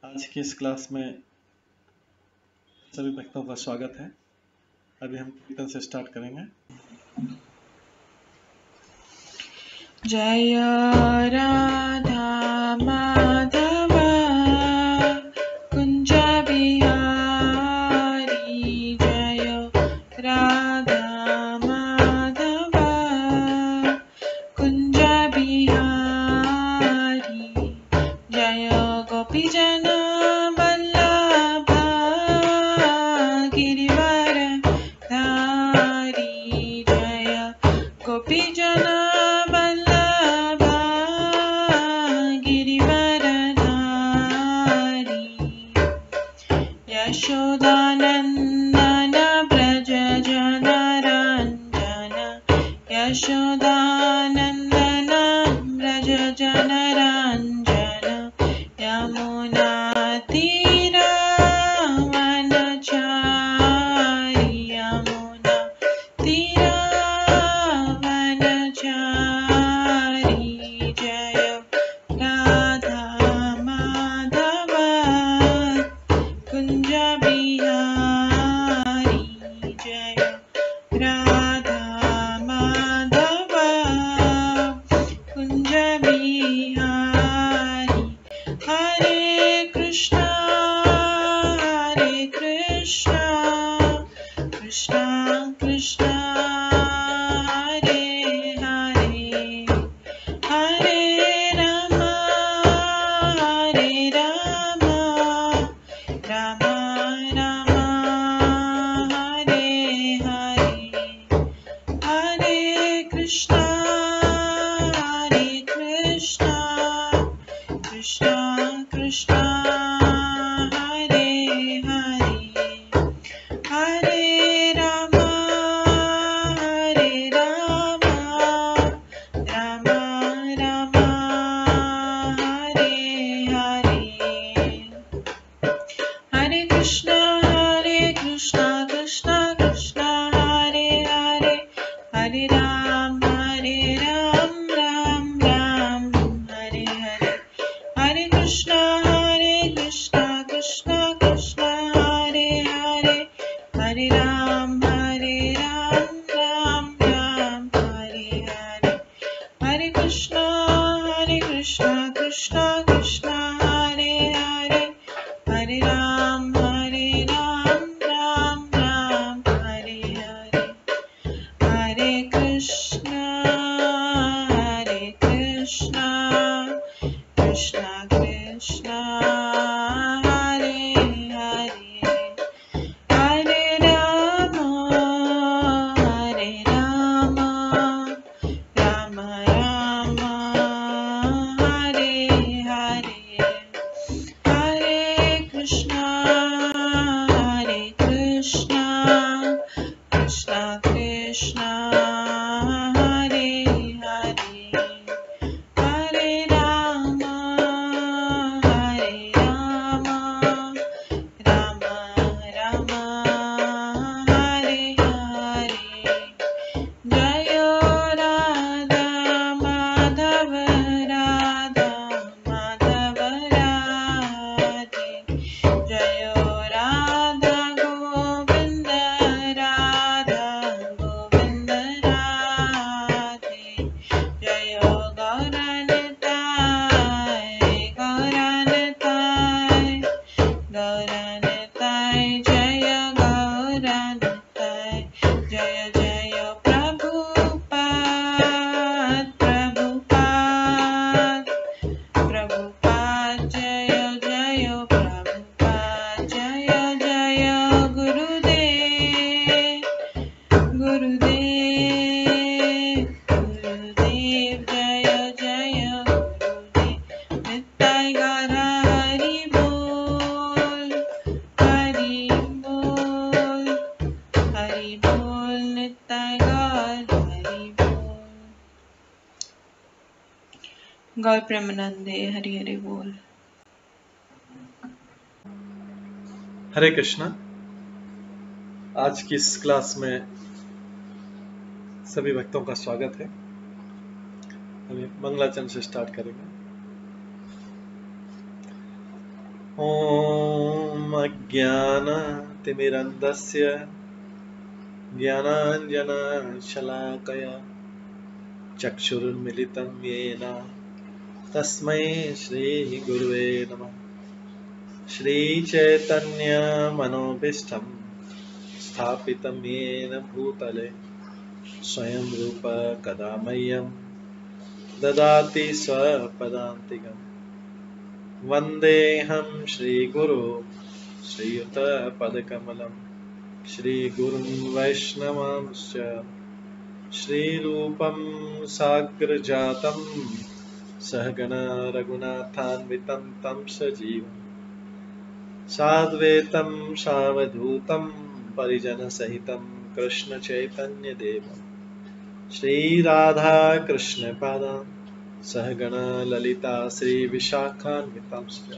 आज की इस क्लास में सभी भक्तों का स्वागत है। अभी हम कीर्तन से स्टार्ट करेंगे। जय राधा माधव कुंज बिहारी, जय राधा माधव कुंज बिहारी, जय गोपीजन वल्लभ गिरिवर धारी, जय गोपीजन वल्लभ गिरिवर धारी, यशोदानंदन व्रज जनरंजन, यशोदानंदन व्रज जनरंजन, यमुना तीरावनचारी, यमुना तीरावनचारी, जय राधा माधव कुंज बिहारी, जय राधा माधव कुंज बिहारी। हरे कृष्णा कृष्णा कृष्णा हरे हरे, हरे राम राम राम हरे हरे, हरे कृष्णा कृष्णा कृष्णा हरे हरे, हरे राम राम राम हरे हरे, हरे कृष्णा कृष्णा कृष्णा हरे हरे, हरे राम राम राम हरे हरे, हरे कृष्णा कृष्णा कृष्णा हरे हरे, हरे राम राम राम हरे हरे, हरे कृष्णा कृष्णा कृष्णा हरे हरे, हरे राम राम राम हरे हरे, हरे कृष्णा कृष्णा कृष्णा हरे हरे, हरे राम राम राम हरे हरे, हरे कृष्णा कृष्णा कृष्णा हरे हरे, हरे राम राम राम हरे हरे, जय राधा माधव राधे, जय राधा गोविंद राधे, जय गौरनिताय जय गौरनिताय, जय जय प्रभुपाद जय जय प्रभुपाद, जय जय गुरुदेव जय जय गुरुदेव, निताय गौर हरि बोल निताय गौर हरि बोल। गौर प्रेमानंदे हरि हरि बोल। हरे कृष्णा। आज की इस क्लास में सभी भक्तों का स्वागत है। अभी मंगलाचरण से स्टार्ट करेंगे। ॐ अज्ञानतिमिरन्धस्य ज्ञानाञ्जनशलाकया चक्षुरुन्मिलितं येन तस्मै श्रीगुरुवे नमः। श्रीचैतन्यमनोभीष्टं स्थापितं येन भूतले स्वयं रूप कदा मह्यं ददाति स्वपदान्तिकम्। वन्देऽहं श्रीगुरो श्रीयुतपदकमलं श्रीगुरुं वैष्णवांश्च श्रीरूपं साग्रजातं सहगण रघुनाथान्वितं तं सजीवं साद्वैतं सावधूतं परिजनसहितं कृष्णचैतन्यदेवं श्रीराधाकृष्णपादान् सहगण ललिता श्रीविशाखान्वितांश्च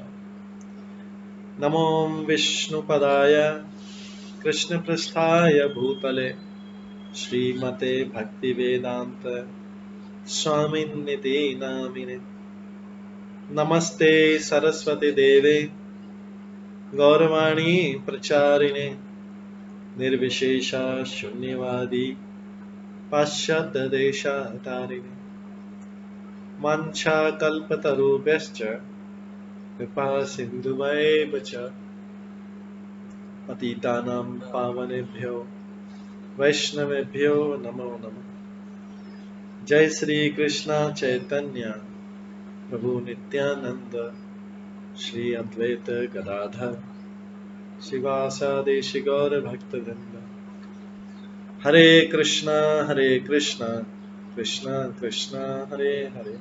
नमो विष्णुपदाय कृष्णपृष्ठाय भूतले श्रीमते भक्तिवेदांत स्वामिन्निति नामिने। नमस्ते सरस्वती देवे गौरवाणी प्रचारिणे निर्विशेष शून्यवादी पाश्चात्य देशातारिणे। वाञ्छाकल्पतरुभ्यश्च कृपा सिन्धुभ्येव च पतितानां पावनेभ्यो वैष्णवेभ्यो नमो नमः। जय श्री कृष्ण चैतन्य प्रभु नित्यानंद श्री अद्वैत गदाधर शिवासादि गौर भक्तवृंद। हरे कृष्णा कृष्णा कृष्णा हरे हरे,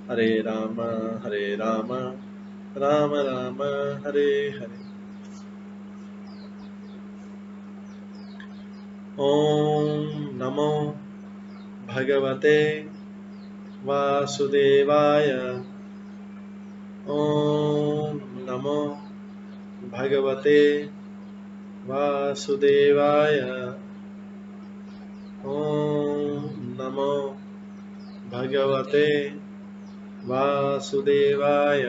हरे राम राम राम हरे हरे। ओम नमो भगवते वासुदेवाय। ओम नमो भगवते वासुदेवाय। ओम नमो भगवते वासुदेवाय।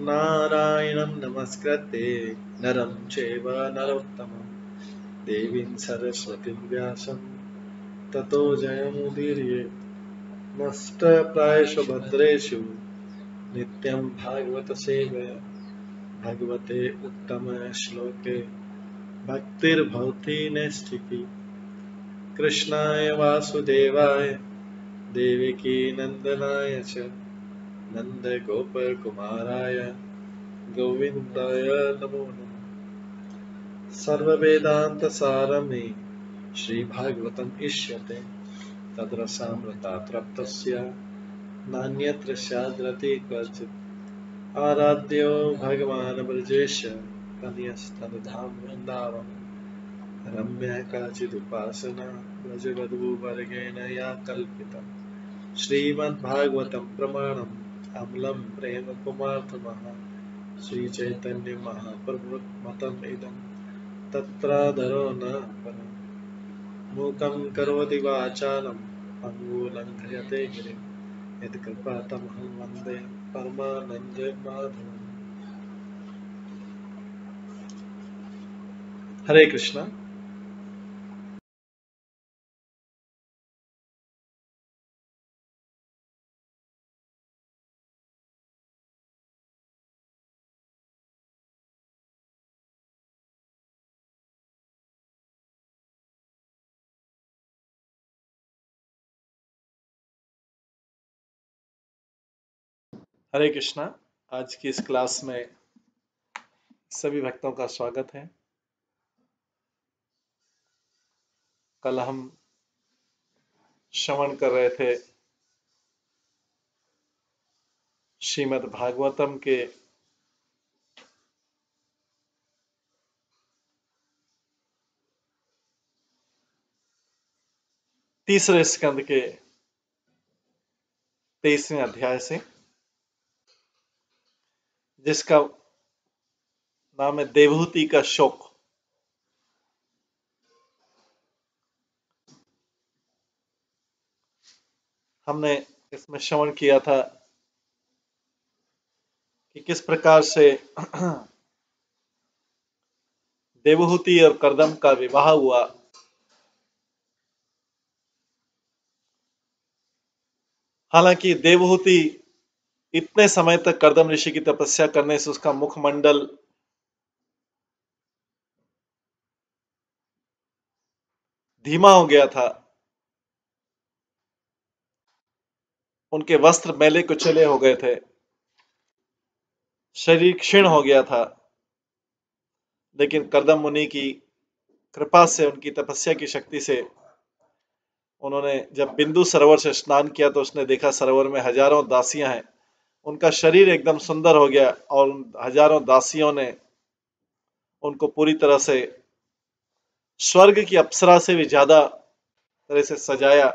नारायणं नमस्कृत्य नरं चैव नरोत्तमं देवीं सरस्वतीं व्यासं ततो जयमुदीरयेत्। नष्टप्रायेषु भद्रेषु नित्यं भागवत सेवया भगवते उत्तम श्लोके भक्तिर्भवति नैष्ठिकी। कृष्णाय वासुदेवाय देवकी नंदनाय च नन्दगोपकुमाराय गोविन्दाय नमो नमः। सर्ववेदान्तसारमे श्रीभागवतम् इष्यते तद्रसामृतात् नान्यत्र स्याद्रति क्वचित्। आराध्यो भगवान् ब्रजेश तनयस्तनुधाम वृन्दावन रम्या काचिदुपासना व्रजवधूवर्गेण या कल्पिता। श्रीमद्भागवतं प्रमाणम् अमलं प्रेम कुमार्थमः श्रीचैतन्य महाप्रभुमतम् इदं तत्रादरो न परम्। मूकं करोति वाचालं पङ्गुलङ्घयते गिरिं यत्कृपातमहं वन्दे परमानन्दमाधवम्। हरे कृष्णा। हरे कृष्णा। आज की इस क्लास में सभी भक्तों का स्वागत है। कल हम श्रवण कर रहे थे श्रीमद् भागवतम के 3रे स्कंद के 23वें अध्याय से, जिसका नाम है देवहूति का शोक। हमने इसमें श्रवण किया था कि किस प्रकार से देवहूति और कर्दम का विवाह हुआ। हालांकि देवहूति इतने समय तक कर्दम ऋषि की तपस्या करने से उसका मुखमंडल धीमा हो गया था, उनके वस्त्र मैले कुचले हो गए थे, शरीर क्षीण हो गया था। लेकिन कर्दम मुनि की कृपा से, उनकी तपस्या की शक्ति से, उन्होंने जब बिंदु सरोवर से स्नान किया तो उसने देखा सरोवर में हजारों दासियां हैं। उनका शरीर एकदम सुंदर हो गया और हजारों दासियों ने उनको पूरी तरह से स्वर्ग की अप्सरा से भी ज्यादा तरह से सजाया।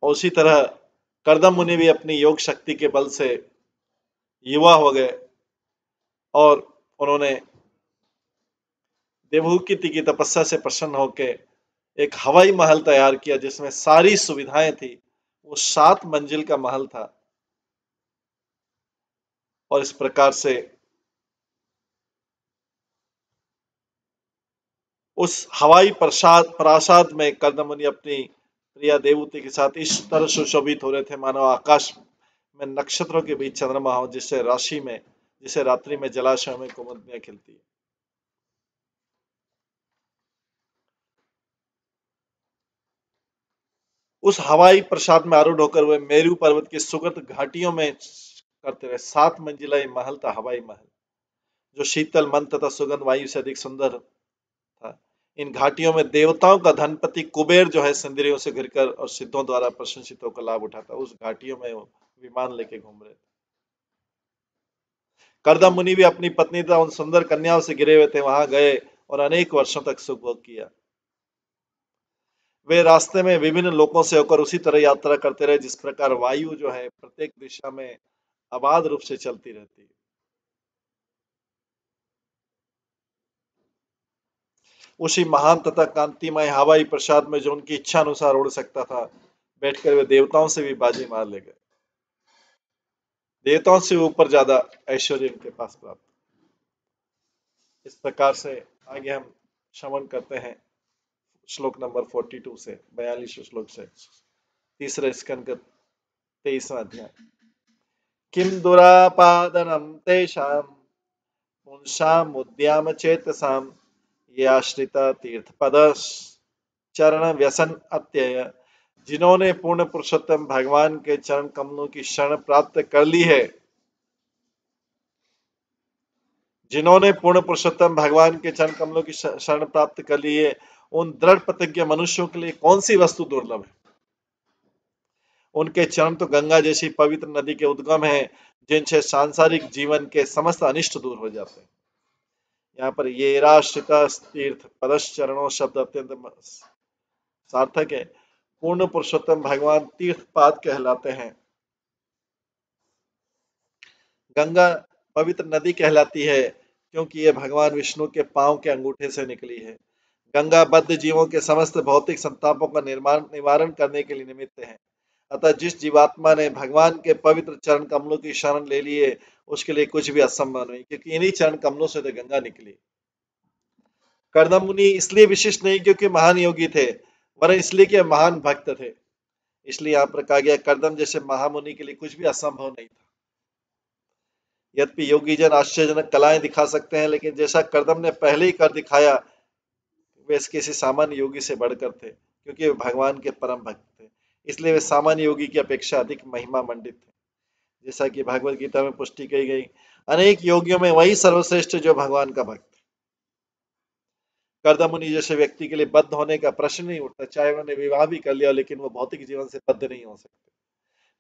और उसी तरह कर्दम मुनि भी अपनी योग शक्ति के बल से युवा हो गए और उन्होंने देवहूति की तपस्या से प्रसन्न होकर एक हवाई महल तैयार किया जिसमें सारी सुविधाएं थी। वो 7 मंजिल का महल था और इस प्रकार से उस हवाई प्रासाद में कर्दम मुनि अपनी प्रिया देवहूति के साथ इस तरह सुशोभित हो रहे थे मानो आकाश में नक्षत्रों के बीच चंद्रमा हो, जिसे रात्रि में जलाशय में कुमुदियां खिलती है। उस हवाई प्रसाद में आरूढ़ होकर वे मेरू पर्वत की सुगंध घाटियों में करते रहे। 7 मंजिला ये महल था, हवाई महल, जो शीतल मन तथा सुगंध वायु से अधिक सुंदर था। इन घाटियों में देवताओं का धनपति कुबेर जो है सिंदरियों से घिरकर और सिद्धों द्वारा प्रशंसित होकर लाभ उठाता। उस घाटियों में वो विमान लेके घूम रहे थे। कर्दम मुनि भी अपनी पत्नी तथा उन सुंदर कन्याओं से घिरे हुए थे, वहां गए और अनेक वर्षों तक सुख भोग किया। वे रास्ते में विभिन्न लोकों से होकर उसी तरह यात्रा करते रहे जिस प्रकार वायु जो है प्रत्येक दिशा में अबाध रूप से चलती रहती है। उसी महान तथा कांतिमय हवाई प्रसाद में जो उनकी इच्छा अनुसार उड़ सकता था, बैठकर वे देवताओं से भी बाजी मार ले गए। देवताओं से ऊपर ज्यादा ऐश्वर्य उनके पास प्राप्त। इस प्रकार से आगे हम श्रवण करते हैं श्लोक नंबर 42 से 42 श्लोक से, तीसरे स्कंद का 23वां अध्याय। किम दुरापादनम तेषां पुंसाम उद्याम चेतसाम ये आश्रिता तीर्थ पदस चरण व्यसन अत्यय। जिन्होंने पूर्ण पुरुषोत्तम भगवान के चरण कमलों की शरण प्राप्त कर ली है, जिन्होंने पूर्ण पुरुषोत्तम भगवान के चरण कमलों की शरण प्राप्त कर ली है, उन दृढ़ प्रतिज्ञ मनुष्यों के लिए कौन सी वस्तु दुर्लभ है। उनके चरण तो गंगा जैसी पवित्र नदी के उद्गम है, जिनसे सांसारिक जीवन के समस्त अनिष्ट दूर हो जाते हैं। यहाँ पर ये राष्ट्रिता तीर्थ पदश चरणों शब्द अत्यंत सार्थक है। पूर्ण पुरुषोत्तम भगवान तीर्थपाद कहलाते हैं। गंगा पवित्र नदी कहलाती है क्योंकि यह भगवान विष्णु के पांव के अंगूठे से निकली है। गंगा बद्ध जीवों के समस्त भौतिक संतापों का निवारण करने के लिए निमित्त है। अतः जिस जीवात्मा ने भगवान के पवित्र चरण कमलों की शरण ले ली है, उसके लिए कुछ भी असंभव नहीं, क्योंकि इन्हीं चरण कमलों से तो गंगा निकली। कर्दम मुनि इसलिए विशिष्ट नहीं क्योंकि महान योगी थे, वरन इसलिए कि महान भक्त थे। इसलिए यहाँ पर कहा गया कर्दम जैसे महामुनि के लिए कुछ भी असंभव नहीं था। यद्यपि योगी जन आश्चर्यजनक कलाएं दिखा सकते हैं, लेकिन जैसा कर्दम ने पहले ही कर दिखाया, वे किसी सामान्य योगी से बढ़कर थे, क्योंकि वे भगवान के परम भक्त थे। इसलिए वे सामान्य योगी की अपेक्षा अधिक महिमा मंडित थे। जैसा कि भगवत गीता में पुष्टि की गई, अनेक योगियों में वही सर्वश्रेष्ठ जो भगवान का भक्त। कर्दम मुनि जैसे व्यक्ति के लिए बद्ध होने का प्रश्न नहीं उठता, चाहे उन्होंने विवाह भी कर लिया, लेकिन वो भौतिक जीवन से बद्ध नहीं हो सकते।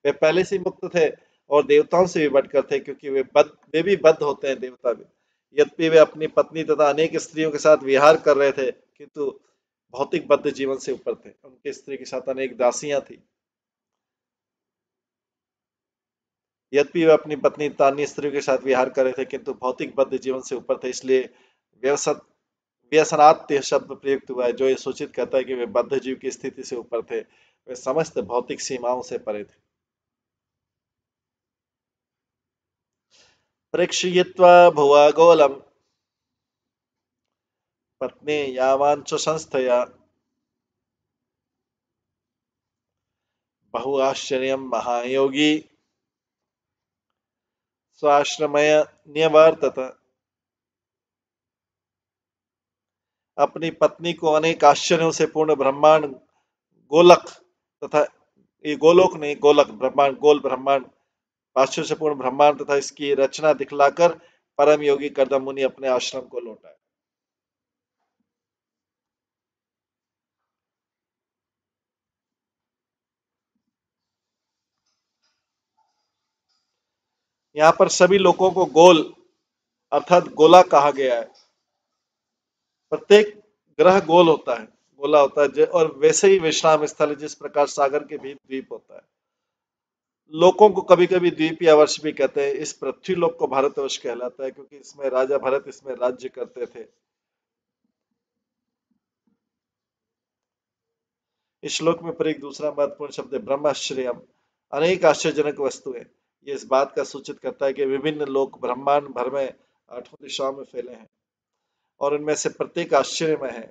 वे पहले से मुक्त थे और देवताओं से भी बढ़कर थे, क्योंकि वे भी बद्ध होते हैं, देवता भी। यद्यपि वे अपनी पत्नी तथा अनेक स्त्रियों के साथ विहार कर रहे थे, किंतु भौतिक बद्ध जीवन से ऊपर थे। उनकी स्त्री के साथ अनेक दासियां थी। यद्यपि वे अपनी पत्नी तथा अन्य स्त्रियों के साथ विहार कर रहे थे, किंतु भौतिक बद्ध जीवन से ऊपर थे। इसलिए व्यसनात्य शब्द प्रयुक्त हुआ है, जो ये सूचित करता है कि वे बद्ध जीव की स्थिति से ऊपर थे। वे समस्त भौतिक सीमाओं से परे थे। प्रेक्षयित्वा भुवा गोलम पत्नी यावांच संस्थया बहु आश्चर्यम महायोगी स्वाश्रमय न्यवर्तत। अपनी पत्नी को अनेक आश्चर्यों से पूर्ण ब्रह्मांड गोलक तथा ये गोलोक नहीं गोलक ब्रह्मांड गोल ब्रह्मांड आश्चर्य से पूर्ण ब्रह्मांड तथा इसकी रचना दिखलाकर परम योगी कर्दम मुनि अपने आश्रम को लौटा। यहाँ पर सभी लोगों को गोल अर्थात गोला कहा गया है। प्रत्येक ग्रह गोल होता है, गोला होता है और वैसे ही विश्राम स्थल जिस प्रकार सागर के भी द्वीप होता है। लोगों को कभी कभी द्वीप या वर्ष भी कहते हैं। इस पृथ्वी लोक को भारतवर्ष कहलाता है क्योंकि इसमें राजा भरत इसमें राज्य करते थे। इस श्लोक में प्रयुक्त दूसरा महत्वपूर्ण शब्द है ब्रह्माश्चर्यम, अनेक आश्चर्यजनक वस्तुएं। ये इस बात का सूचित करता है कि विभिन्न लोक ब्रह्मांड भर में आठों दिशाओं में फैले हैं और इनमें से प्रत्येक आश्चर्यमय है।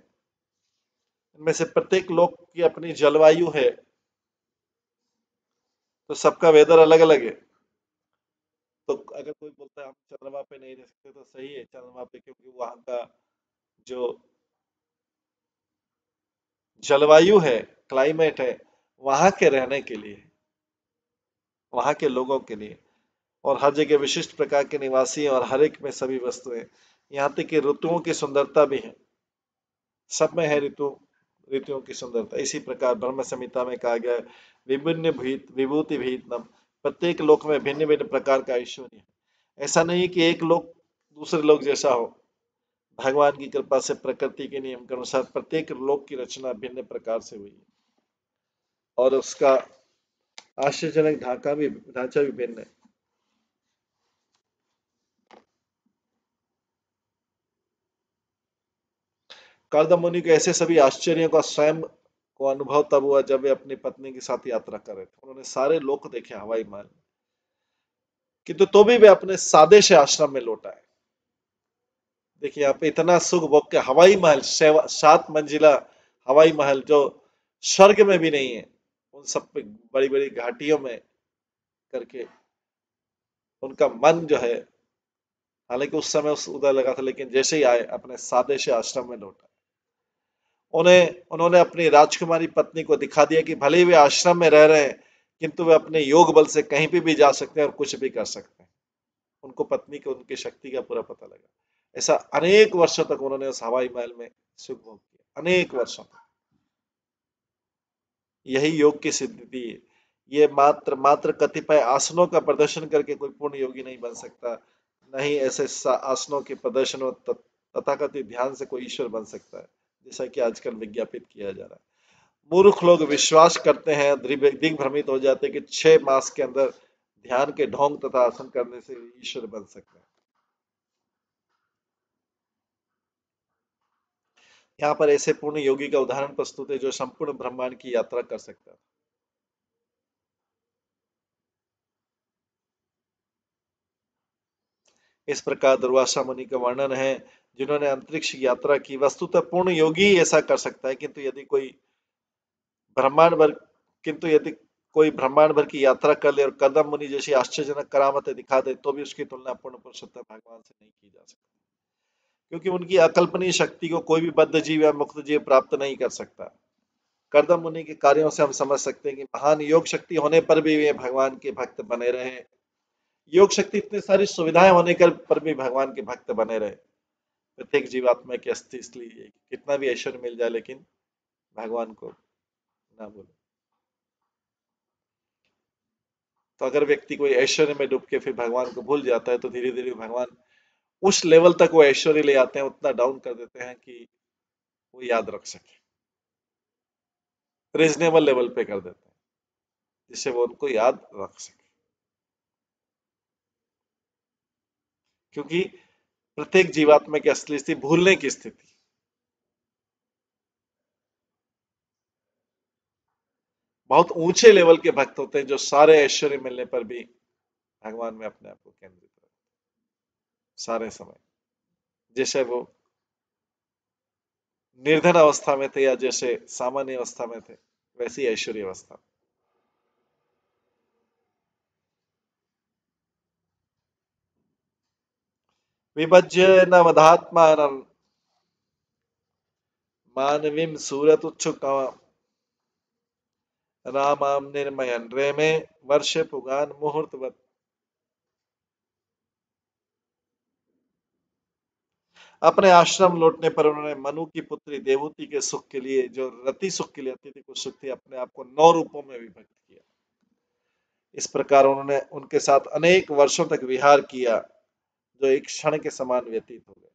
इनमें से प्रत्येक लोक की अपनी जलवायु है, तो सबका वेदर अलग अलग है। तो अगर कोई बोलता है हम चंद्रमा पे नहीं रह सकते तो सही है, चंद्रमा पे क्योंकि वहां का जो जलवायु है, क्लाइमेट है, वहां के रहने के लिए, वहां के लोगों के लिए, और हर जगह विशिष्ट प्रकार के निवासी हैं और हर एक में सभी वस्तुएं, यहाँ तक कि ऋतुओं की सुंदरता भी है, सब में है ऋतुओं की सुंदरता। इसी प्रकार ब्रह्म संहिता में कहा गया है विभिन्न विभूति भीतनम, प्रत्येक लोक में भिन्न भिन्न प्रकार का ऐश्वर्य है। ऐसा नहीं कि एक लोक दूसरे लोक जैसा हो। भगवान की कृपा से प्रकृति के नियम के अनुसार प्रत्येक लोक की रचना भिन्न प्रकार से हुई है और उसका आश्चर्यजनक ढांचा भी भिन्न है। कर्दम मुनि को ऐसे सभी आश्चर्यों का स्वयं को अनुभव तब हुआ जब वे अपनी पत्नी के साथ यात्रा कर रहे थे। उन्होंने सारे लोक देखे हवाई महल, किंतु तो भी वे अपने सादे से आश्रम में लौट आए। देखिए यहाँ पे इतना सुख भोग के हवाई महल, 7 मंजिला हवाई महल जो स्वर्ग में भी नहीं है, उन सब पे बड़ी बड़ी घाटियों में करके उनका मन जो है, हालांकि उस समय उस उदय लगा था, लेकिन जैसे ही आए अपने सादे से आश्रम में लौटा। उन्होंने अपनी राजकुमारी पत्नी को दिखा दिया कि भले ही वे आश्रम में रह रहे हैं किंतु वे अपने योग बल से कहीं भी जा सकते हैं और कुछ भी कर सकते हैं। उनको पत्नी को उनकी शक्ति का पूरा पता लगा। ऐसा अनेक वर्षों तक उन्होंने उस हवाई महल में सुख भोग किया, अनेक वर्षों तक। यही योग की सिद्धि है। ये मात्र कतिपय आसनों का प्रदर्शन करके कोई पूर्ण योगी नहीं बन सकता, नहीं ऐसे आसनों के प्रदर्शन और तथाकथित ध्यान से कोई ईश्वर बन सकता है, जैसा कि आजकल विज्ञापित किया जा रहा है। मूर्ख लोग विश्वास करते हैं, दिग्भ्रमित हो जाते हैं कि 6 मास के अंदर ध्यान के ढोंग तथा आसन करने से ईश्वर बन सकते हैं। यहाँ पर ऐसे पूर्ण योगी का उदाहरण प्रस्तुत है जो संपूर्ण ब्रह्मांड की यात्रा कर सकता है। इस प्रकार दुर्वासा मुनि का वर्णन है जिन्होंने अंतरिक्ष की यात्रा की। वस्तुतः पूर्ण योगी ही ऐसा कर सकता है, ब्रह्मांड भर यदि कोई ब्रह्मांड भर की यात्रा कर ले और कदम मुनि जैसी आश्चर्यजनक करामतें दिखा दे तो भी उसकी तुलना पूर्ण पुरुषोत्तम भगवान से नहीं की जा सकती, क्योंकि उनकी अकल्पनीय शक्ति को कोई भी बद्ध जीव या मुक्त जीव प्राप्त नहीं कर सकता। कर्दम मुनि के कार्यों से हम समझ सकते हैं कि महान योग शक्ति होने पर भी वे भगवान के भक्त बने रहे। योग शक्ति इतनी सारी सुविधाएं होने पर भी भगवान के भक्त बने रहे। प्रत्येक जीवात्मा की अस्थि इसलिए कितना भी ऐश्वर्य मिल जाए लेकिन भगवान को ना भूले। तो अगर व्यक्ति कोई ऐश्वर्य में डूब के फिर भगवान को भूल जाता है तो धीरे धीरे भगवान उस लेवल तक वो ऐश्वर्य ले आते हैं, उतना डाउन कर देते हैं कि वो याद रख सके, रीजनेबल लेवल पे कर देते हैं जिससे वो उनको याद रख सके। क्योंकि प्रत्येक जीवात्मा की असली स्थिति भूलने की स्थिति। बहुत ऊंचे लेवल के भक्त होते हैं जो सारे ऐश्वर्य मिलने पर भी भगवान में अपने आप को केंद्रित करते हैं। सारे समय, जैसे वो निर्धन अवस्था में थे या जैसे सामान्य अवस्था में थे, वैसी ऐश्वर्य अवस्था। विभज्य न वधात्मानं मानवीं सूरतुच्छुकम् रामां निर्मयन् रेमे वर्षे पुगान मुहूर्तवत्। अपने आश्रम लौटने पर उन्होंने मनु की पुत्री देवहूति के सुख के लिए, जो रति सुख के लिए अतिथि को सुख थी, अपने आप को 9 रूपों में विभक्त किया। इस प्रकार उन्होंने उनके साथ अनेक वर्षों तक विहार किया, जो एक क्षण के समान व्यतीत हो गए।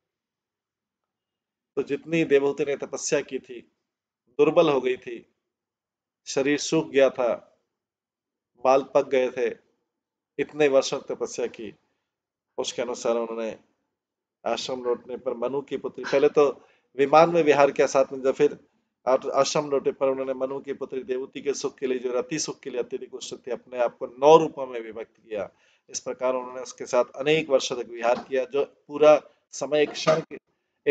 तो जितनी देवहूति ने तपस्या की थी, दुर्बल हो गई थी, शरीर सूख गया था, बाल पक गए थे, इतने वर्षों तक तपस्या की, उसके अनुसार उन्होंने आश्रम लौटने पर मनु की पुत्री, पहले तो विमान में विहार किया साथ में, जब फिर आश्रम लौटे पर उन्होंने मनु की पुत्री देवहूति के सुख के लिए, जो रति सुख के लिए अत्यधिक उत्सुक थी, अपने आप को 9 रूपों में विभक्त किया। इस प्रकार उन्होंने उसके साथ अनेक वर्षों तक विहार किया, जो पूरा समय एक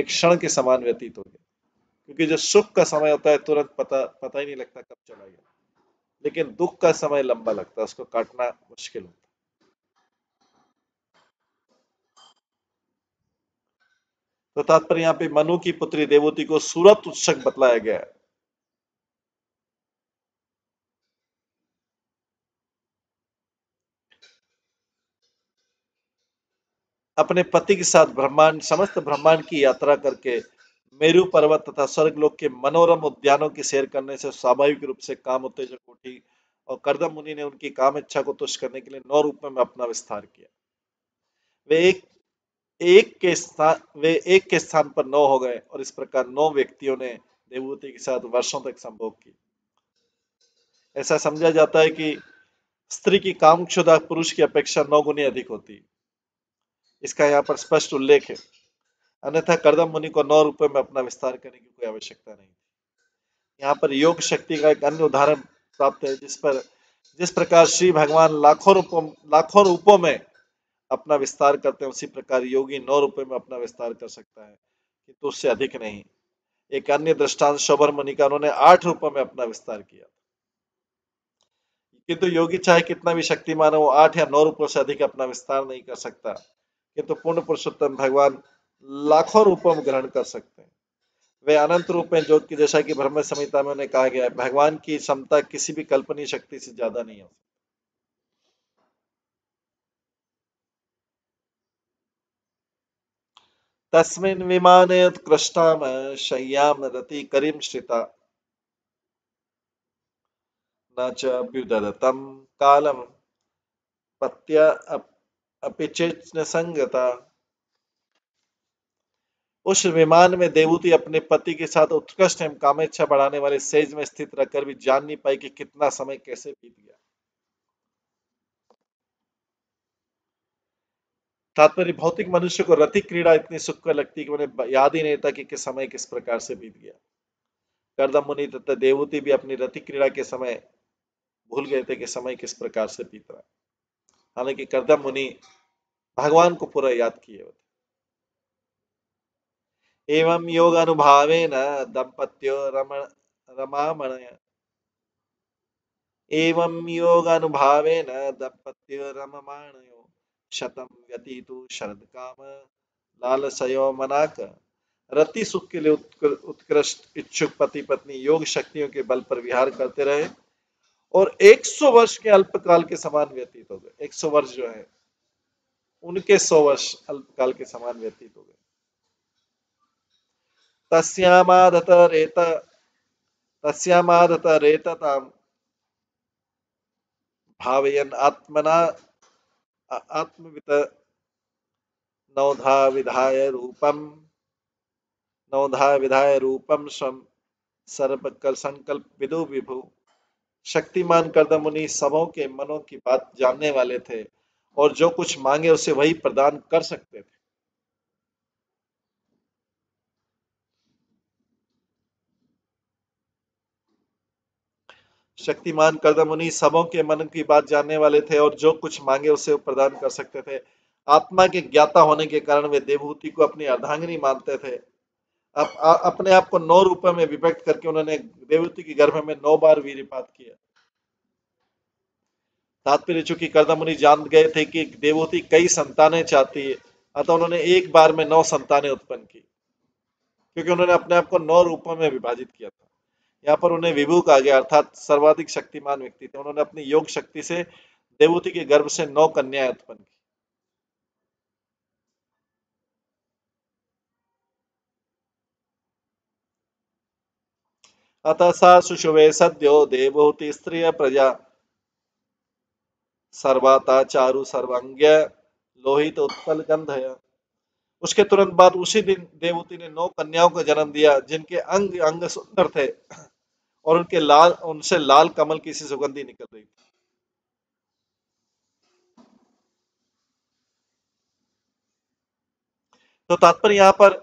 क्षण के समान व्यतीत हो गया। क्योंकि जो सुख का समय होता है तुरंत पता ही नहीं लगता कब चला गया, लेकिन दुख का समय लंबा लगता है, उसको काटना मुश्किल होता है। तो तात्पर्य यहाँ पे मनु की पुत्री देवहूति को सूरत उत्सक बतलाया गया है। अपने पति के साथ समस्त ब्रह्मांड की यात्रा करके मेरु पर्वत तथा स्वर्गलोक के मनोरम उद्यानों की सैर करने से स्वाभाविक रूप से काम उत्तेजक उठी, और कर्दम मुनि ने उनकी काम इच्छा को तुष्ट करने के लिए 9 रूपों में अपना विस्तार किया। वे एक के स्थान पर 9 हो गए, और इस प्रकार 9 व्यक्तियों ने देवहूति के साथ वर्षों तक संभोग की। ऐसा समझा जाता है कि स्त्री की कामक्षुदा पुरुष की अपेक्षा 9 गुनी अधिक होती है। इसका यहाँ पर स्पष्ट उल्लेख है, अन्यथा कर्दम मुनि को 9 रूपों में अपना विस्तार करने की कोई आवश्यकता नहीं। यहाँ पर योग शक्ति का एक अन्य उदाहरण प्राप्त है, जिस प्रकार श्री भगवान लाखों रूपों में अपना विस्तार करते हैं, उसी प्रकार योगी 9 रूपों में अपना विस्तार कर सकता है, किंतु उससे अधिक नहीं। एक अन्य दृष्टांत शोभर मुनि का, उन्होंने 8 रूपों में अपना विस्तार किया, किंतु योगी चाहे कितना भी शक्तिमान हो, वो 8 या 9 रूपों से अधिक अपना विस्तार नहीं कर सकता। किंतु पूर्ण पुरुषोत्तम भगवान लाखों रूपों में ग्रहण कर सकते हैं। वे अनंत रूप हैं, जो कि जैसा कि ब्रह्म संहिता में उन्हें कहा गया है, भगवान की क्षमता किसी भी कल्पनीय शक्ति से ज्यादा नहीं हो। तस्मिन् विमाने उत्कृष्टाम शय्याम रति करीम श्रिता न च अभ्युदरतं कालम पत्या अपिचेत संगता। उस विमान में देवहूति अपने पति के साथ उत्कृष्ट एवं कामेच्छा बढ़ाने वाले सेज में स्थित रहकर भी जान नहीं पाई कि कितना समय कैसे बीत गया। तात्पर्य, भौतिक मनुष्य को रति क्रीड़ा इतनी सुखकर लगती कि उन्हें याद ही नहीं था कि समय किस प्रकार से बीत गया। कर्दम मुनि तथा देवहूति भी अपनी रति क्रीड़ा के समय भूल गए थे कि समय किस प्रकार से बीत रहा है। हालांकि कर्दम मुनि भगवान को पूरा याद किए हुए थे। एवं योग अनुभावेन दंपत्यो रमामणय एवं योगानुभावेन दंपत्यो रममाणयो शतं व्यतीतु शरदकाम लालसयो मनाक। रति सुख के लिए उत्कृष्ट इच्छुक पति पत्नी योग शक्तियों के बल पर विहार करते रहे, और 100 वर्ष के अल्पकाल के समान व्यतीत हो गए। 100 वर्ष जो है उनके 100 वर्ष अल्पकाल के समान व्यतीत हो गए। तस्यामादत रेतताम भावयन् आत्मना आत्मवित नवधा विधाय रूपम स्वम सर्वकल संकल्प विदु विभु। शक्तिमान कर्दम मुनि सबों के मनों की बात जानने वाले थे, और जो कुछ मांगे उसे वही प्रदान कर सकते थे। शक्तिमान कर्दम मुनि सबों के मन की बात जानने वाले थे, और जो कुछ मांगे उसे प्रदान कर सकते थे। आत्मा के ज्ञाता होने के कारण वे देवहूति को अपनी अर्धांगिनी मानते थे। अपने आप को 9 रूपों में विभक्त करके उन्होंने देवहूति के गर्भ में 9 बार वीर्यपात किया। तात्पर्य चूंकि कर्दम मुनि जान गए थे कि देवहूति कई संतानें चाहती है, अतः उन्होंने एक बार में 9 संतानें उत्पन्न की, क्योंकि उन्होंने अपने आप को 9 रूपों में विभाजित किया था। यहाँ पर उन्हें विभू कहा गया, अर्थात सर्वाधिक शक्तिमान व्यक्ति थे। उन्होंने अपनी योग शक्ति से देवहूति के गर्भ से 9 कन्याएं उत्पन्न की। अतः सा सुशुभे सद्यो देवहूति स्त्रिय प्रजा सर्वाता चारु सर्वांग्य लोहित उत्पल गंधय। उसके तुरंत बाद उसी दिन देवहूति ने 9 कन्याओं को जन्म दिया, जिनके अंग अंग सुंदर थे और उनसे लाल कमल की सी सुगंधी निकल रही थी। तो तात्पर्य यहाँ पर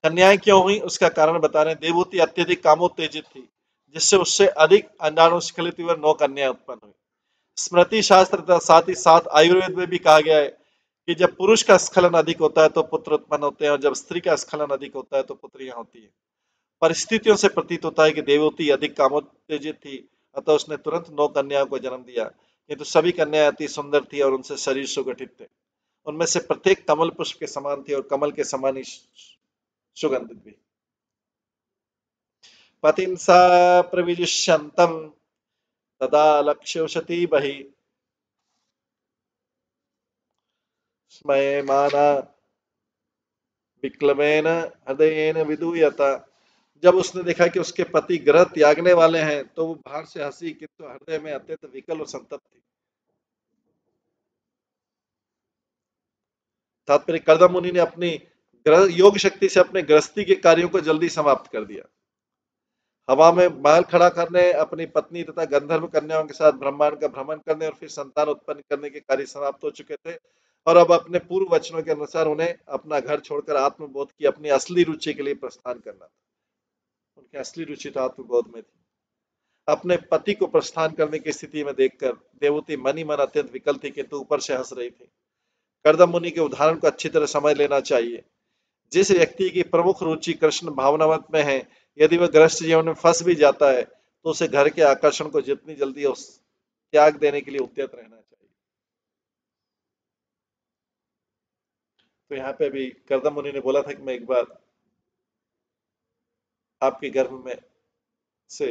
कन्याएं क्यों हुई उसका कारण बता रहे हैं। देवहूति अत्यधिक कामोत्तेजित थी, जिससे उससे अधिक अंडाणुस्खलित हुई 9 कन्याएं उत्पन्न हुई। स्मृति शास्त्र तथा साथ ही साथ आयुर्वेद में भी कहा गया है कि जब पुरुष का स्खलन अधिक होता है तो पुत्र उत्पन्न होते हैं, और जब स्त्री का स्खलन अधिक होता है तो पुत्रियां होती है। परिस्थितियों से प्रतीत होता है कि देवहूति अधिक कामोत्तेजित थी, अतः उसने तुरंत 9 कन्याओं को जन्म दिया। किंतु सभी कन्याएं अति सुंदर थी और उनसे शरीर सुगठित थे। उनमें से प्रत्येक कमल पुष्प के समान थी और कमल के समान ही सुगंधित भी। पतिं सा प्रविजुष्यन्तं तदा लक्ष्योषति बहि स्मयमाना विक्लवेन हृदयेन विदूयता। जब उसने देखा कि उसके पति ग्रह त्यागने वाले हैं तो वो बाहर से हंसी, किंतु हृदय में अत्यंत विकल और संतप्त थी। तात्पर्य कर्दम मुनि ने अपनी योग शक्ति से अपने गृहस्थी के कार्यों को जल्दी समाप्त कर दिया। हवा में महल खड़ा करने, अपनी पत्नी तथा गंधर्व कन्याओं के साथ ब्रह्मांड का भ्रमण करने और फिर संतान उत्पन्न करने के कार्य समाप्त हो चुके थे, और अब अपने पूर्व वचनों के अनुसार उन्हें अपना घर छोड़कर आत्मबोध की अपनी असली रुचि के लिए प्रस्थान करना था। उनकी असली रुचि तो आत्मबोध में थी। अपने पति को प्रस्थान करने की स्थिति में देखकर देवहूति मन ही मन अत्यंत विकल थी, किंतु ऊपर से हंस रही थी। कर्दम मुनि के उदाहरण को अच्छी तरह समझ लेना चाहिए। जिस व्यक्ति की प्रमुख रुचि कृष्ण भावनावत में है, यदि वह गृहस्थ जीवन में फंस भी जाता है तो उसे घर के आकर्षण को जितनी जल्दी हो त्याग देने के लिए उद्यत रहना चाहिए। तो यहाँ पे भी कर्दम मुनि ने बोला था कि मैं एक बार आपके गर्भ में से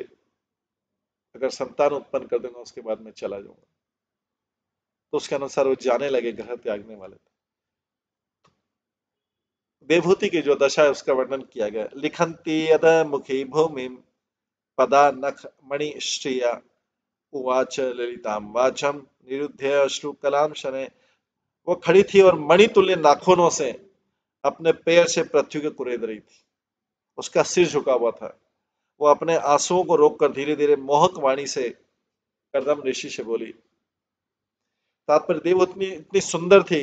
अगर संतान उत्पन्न कर दूंगा उसके बाद मैं चला जाऊंगा। तो उसके अनुसार वो जाने लगे, ग्रह त्यागने वाले थे। देवहूति की जो दशा है उसका वर्णन किया गया। लिखंती यद मुखी भूमि पदा नख मणि श्रिया उवाच ललिताम वाचम निरुद्ध अश्रु कलाम शने। वो खड़ी थी और मणितुल्य नाखूनों से अपने पैर से पृथ्वी को कुरेद रही थी। उसका सिर झुका हुआ था। वो अपने आंसुओं को रोककर धीरे धीरे मोहक वाणी से कर्दम ऋषि से बोली। तात्पर्य देवहूति इतनी सुंदर थी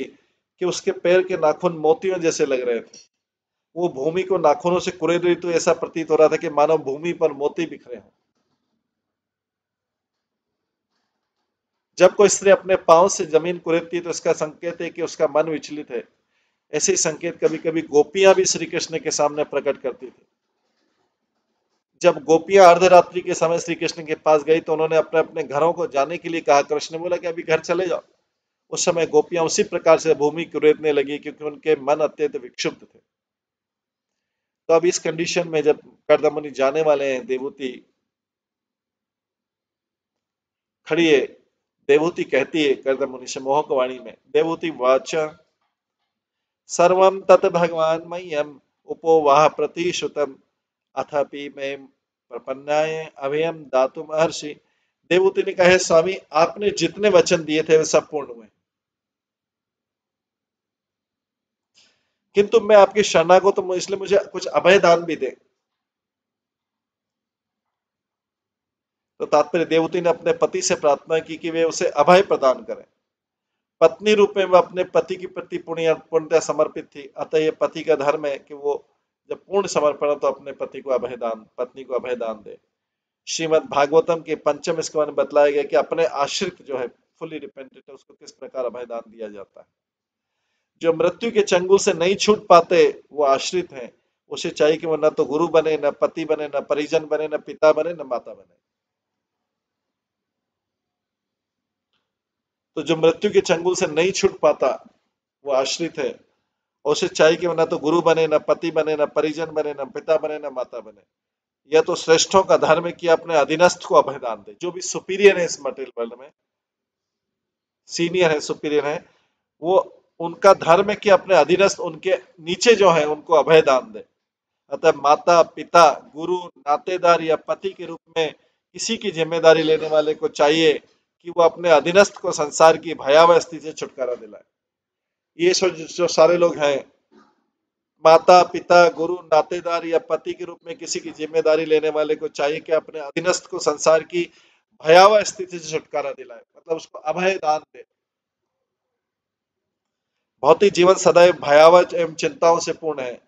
कि उसके पैर के नाखून मोतियों जैसे लग रहे थे। वो भूमि को नाखूनों से कुरेद रही तो ऐसा प्रतीत हो रहा था कि मानव भूमि पर मोती बिखरे हों। जब कोई स्त्री अपने पांव से जमीन कुरेदती है तो इसका संकेत है कि उसका मन विचलित है। ऐसे ही संकेत कभी कभी गोपियां भी श्री कृष्ण के सामने प्रकट करती थी। जब गोपियां अर्धरात्रि के समय श्री कृष्ण के पास गई तो उन्होंने अपने अपने घरों को जाने के लिए कहा। कृष्ण ने बोला कि अभी घर चले जाओ। उस समय गोपियां उसी प्रकार से भूमि कुरेदने लगी क्योंकि उनके मन अत्यंत विक्षुब्ध थे। तो अब इस कंडीशन में जब कर्दम मुनि जाने वाले हैं, देवहूति खड़ी है। देवहूति कहती है कर्दम मुनि से मोहक वाणी में, देवहूति वाच सर्वं तत् भगवान मह्यम उपोवाह प्रतिश्रुतम अथापि मैं प्रपन्नाय अभयम दातुम अर्षि। देवहूति ने कहा, स्वामी आपने जितने वचन दिए थे वे सब पूर्ण हुए, किंतु मैं आपकी शरणागत हूं, इसलिए मुझे कुछ अभय दान भी दे। तो तात्पर्य देवहूति ने अपने पति से प्रार्थना की कि वे उसे अभय प्रदान करें। पत्नी रूप में वह अपने पति के प्रति पूर्णतः समर्पित थी। अतः यह पति का धर्म है कि वो जब पूर्ण समर्पण हो तो अपने पति को पत्नी को अभय दान दे। श्रीमद् भागवतम के पंचम स्कंद में बतलाया गया कि अपने आश्रित जो है फुली डिपेंडेंट है उसको किस प्रकार अभय दान दिया जाता है। जो मृत्यु के चंगुल से नहीं छूट पाते वो आश्रित हैं। उसे चाहिए कि वो न तो गुरु बने, न पति बने, न परिजन बने, न पिता बने, न माता बने। तो जो मृत्यु के चंगुल से नहीं छूट पाता वो आश्रित है। उसे चाहिए कि वो न तो गुरु बने, न पति बने, न परिजन बने, न पिता बने, न माता बने। यह तो श्रेष्ठों का धर्म है कि अपने अधीनस्थ को अभय दान दे। जो भी सुपीरियर है इस मटेरियल वर्ल्ड में, सीनियर है, सुपीरियर है, वो उनका धर्म है कि अपने अधीनस्थ, उनके नीचे जो है उनको अभय दान दे। अतः माता, पिता, गुरु, नातेदार या पति के रूप में किसी की जिम्मेदारी लेने वाले को चाहिए कि वो अपने अधीनस्थ को संसार की भयावह स्थिति से छुटकारा दिलाए। ये जो सारे लोग हैं, माता, पिता, गुरु, नातेदार या पति के रूप में किसी की जिम्मेदारी लेने वाले को चाहिए कि अपने अधीनस्थ को संसार की भयावह स्थिति से छुटकारा दिलाए, मतलब उसको अभय दान दे। भौतिक जीवन सदैव भयावह एवं चिंताओं से पूर्ण है।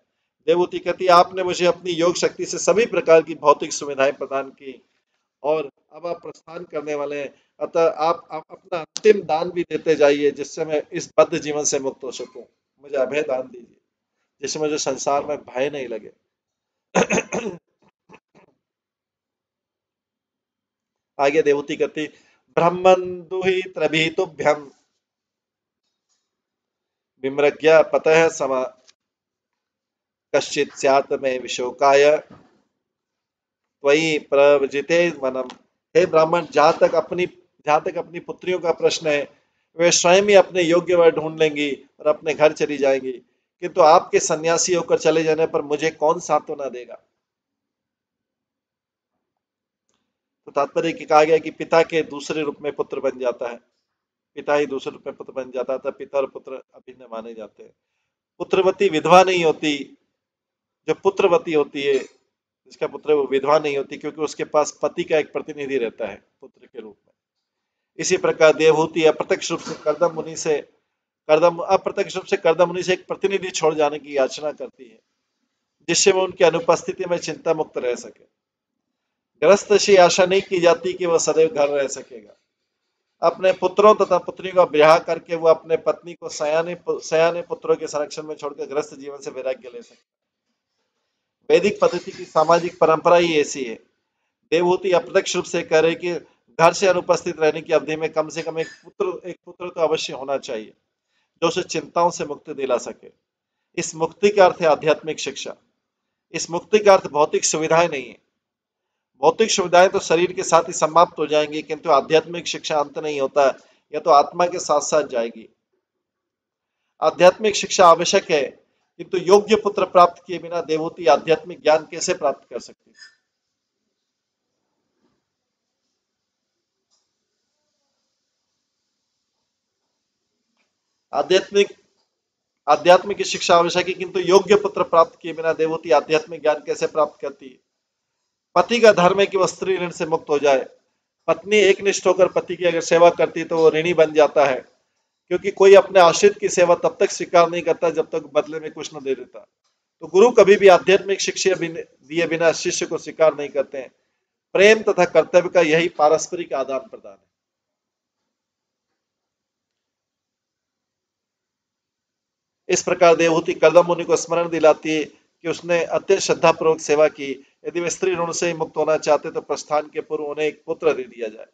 देवहूति कहती, आपने मुझे अपनी योग शक्ति से सभी प्रकार की भौतिक सुविधाएं प्रदान की और अब आप प्रस्थान करने वाले हैं। अतः आप अपना अंतिम दान भी देते जाइए, जिससे मैं इस बद्ध जीवन से मुक्त हो सकूं। मुझे अभय दान दीजिए, जिससे मुझे संसार में भय नहीं लगे। आगे देवहूति कहती, ब्रह्मन् दुहि त्रभीतुभ्यं विमृग्य पतः सम कश्चित् स्यात् मे विशोकाय त्वयि प्रव्रजिते मनम। हे ब्राह्मण, जहां तक अपनी पुत्रियों का प्रश्न है, वे स्वयं ही अपने योग्य वर ढूंढ लेंगी और अपने घर चली जाएंगी, किंतु आपके सन्यासी होकर चले जाने पर मुझे कौन सांत्वना देगा। तो तात्पर्य कहा गया कि पिता के दूसरे रूप में पुत्र बन जाता है, पिता ही दूसरे रूप में पुत्र बन जाता था। पिता और पुत्र अभिन्न माने जाते हैं। पुत्रवती विधवा नहीं होती, जो पुत्रवती होती है, जिसका पुत्र वो विधवा नहीं होती, क्योंकि उसके पास पति का एक प्रतिनिधि रहता है पुत्र के रूप में। इसी प्रकार देवहूति अप्रत्यक्ष रूप से कर्दम मुनि से एक प्रतिनिधि छोड़ जाने की याचना करती है, जिससे वो उनकी अनुपस्थिति में चिंता मुक्त रह सके। गृहस्थ से आशा नहीं की जाती कि वह सदैव घर रह सकेगा। अपने पुत्रों तथा पुत्रियों का ब्याह करके वो अपने पत्नी को सयाने पुत्रों के संरक्षण में छोड़कर गृहस्थ जीवन से वैराग्य ले सकता। वैदिक पद्धति की सामाजिक परंपरा ही ऐसी है। देवहूति अप्रत्यक्ष रूप से कह रहे कि घर से अनुपस्थित रहने की अवधि में कम से कम एक पुत्र तो अवश्य होना चाहिए, जो उसे चिंताओं से मुक्ति दिला सके। इस मुक्ति का अर्थ है आध्यात्मिक शिक्षा। इस मुक्ति का अर्थ भौतिक सुविधाएं नहीं है। भौतिक सुविधाएं तो शरीर के साथ ही समाप्त हो जाएंगी, किंतु आध्यात्मिक शिक्षा अंत नहीं होता, यह तो आत्मा के साथ साथ जाएगी। आध्यात्मिक शिक्षा आवश्यक है, किंतु योग्य पुत्र प्राप्त किए बिना देवहूति आध्यात्मिक ज्ञान कैसे प्राप्त कर सकती। आध्यात्मिक की शिक्षा आवश्यक है, किंतु योग्य पुत्र प्राप्त किए बिना देवहूति आध्यात्मिक ज्ञान कैसे प्राप्त करती है। पति का धर्म है कि वह स्त्री ऋण से मुक्त हो जाए। पत्नी एक निष्ठ होकर पति की अगर सेवा करती तो वो ऋणी बन जाता है, क्योंकि कोई अपने आश्रित की सेवा तब तक स्वीकार नहीं करता जब तक बदले में कुछ न दे देता। तो गुरु कभी भी आध्यात्मिक शिक्षा दिए बिना शिष्य को स्वीकार नहीं करते हैं। प्रेम तथा कर्तव्य का यही पारस्परिक आदान प्रदान है। इस प्रकार देवहूति कर्दम मुनि को स्मरण दिलाती है कि उसने अत्यंत श्रद्धापूर्वक सेवा की। यदि वे स्त्री ऋण से मुक्त होना चाहते तो प्रस्थान के पूर्व उन्हें एक पुत्र दे दिया जाए।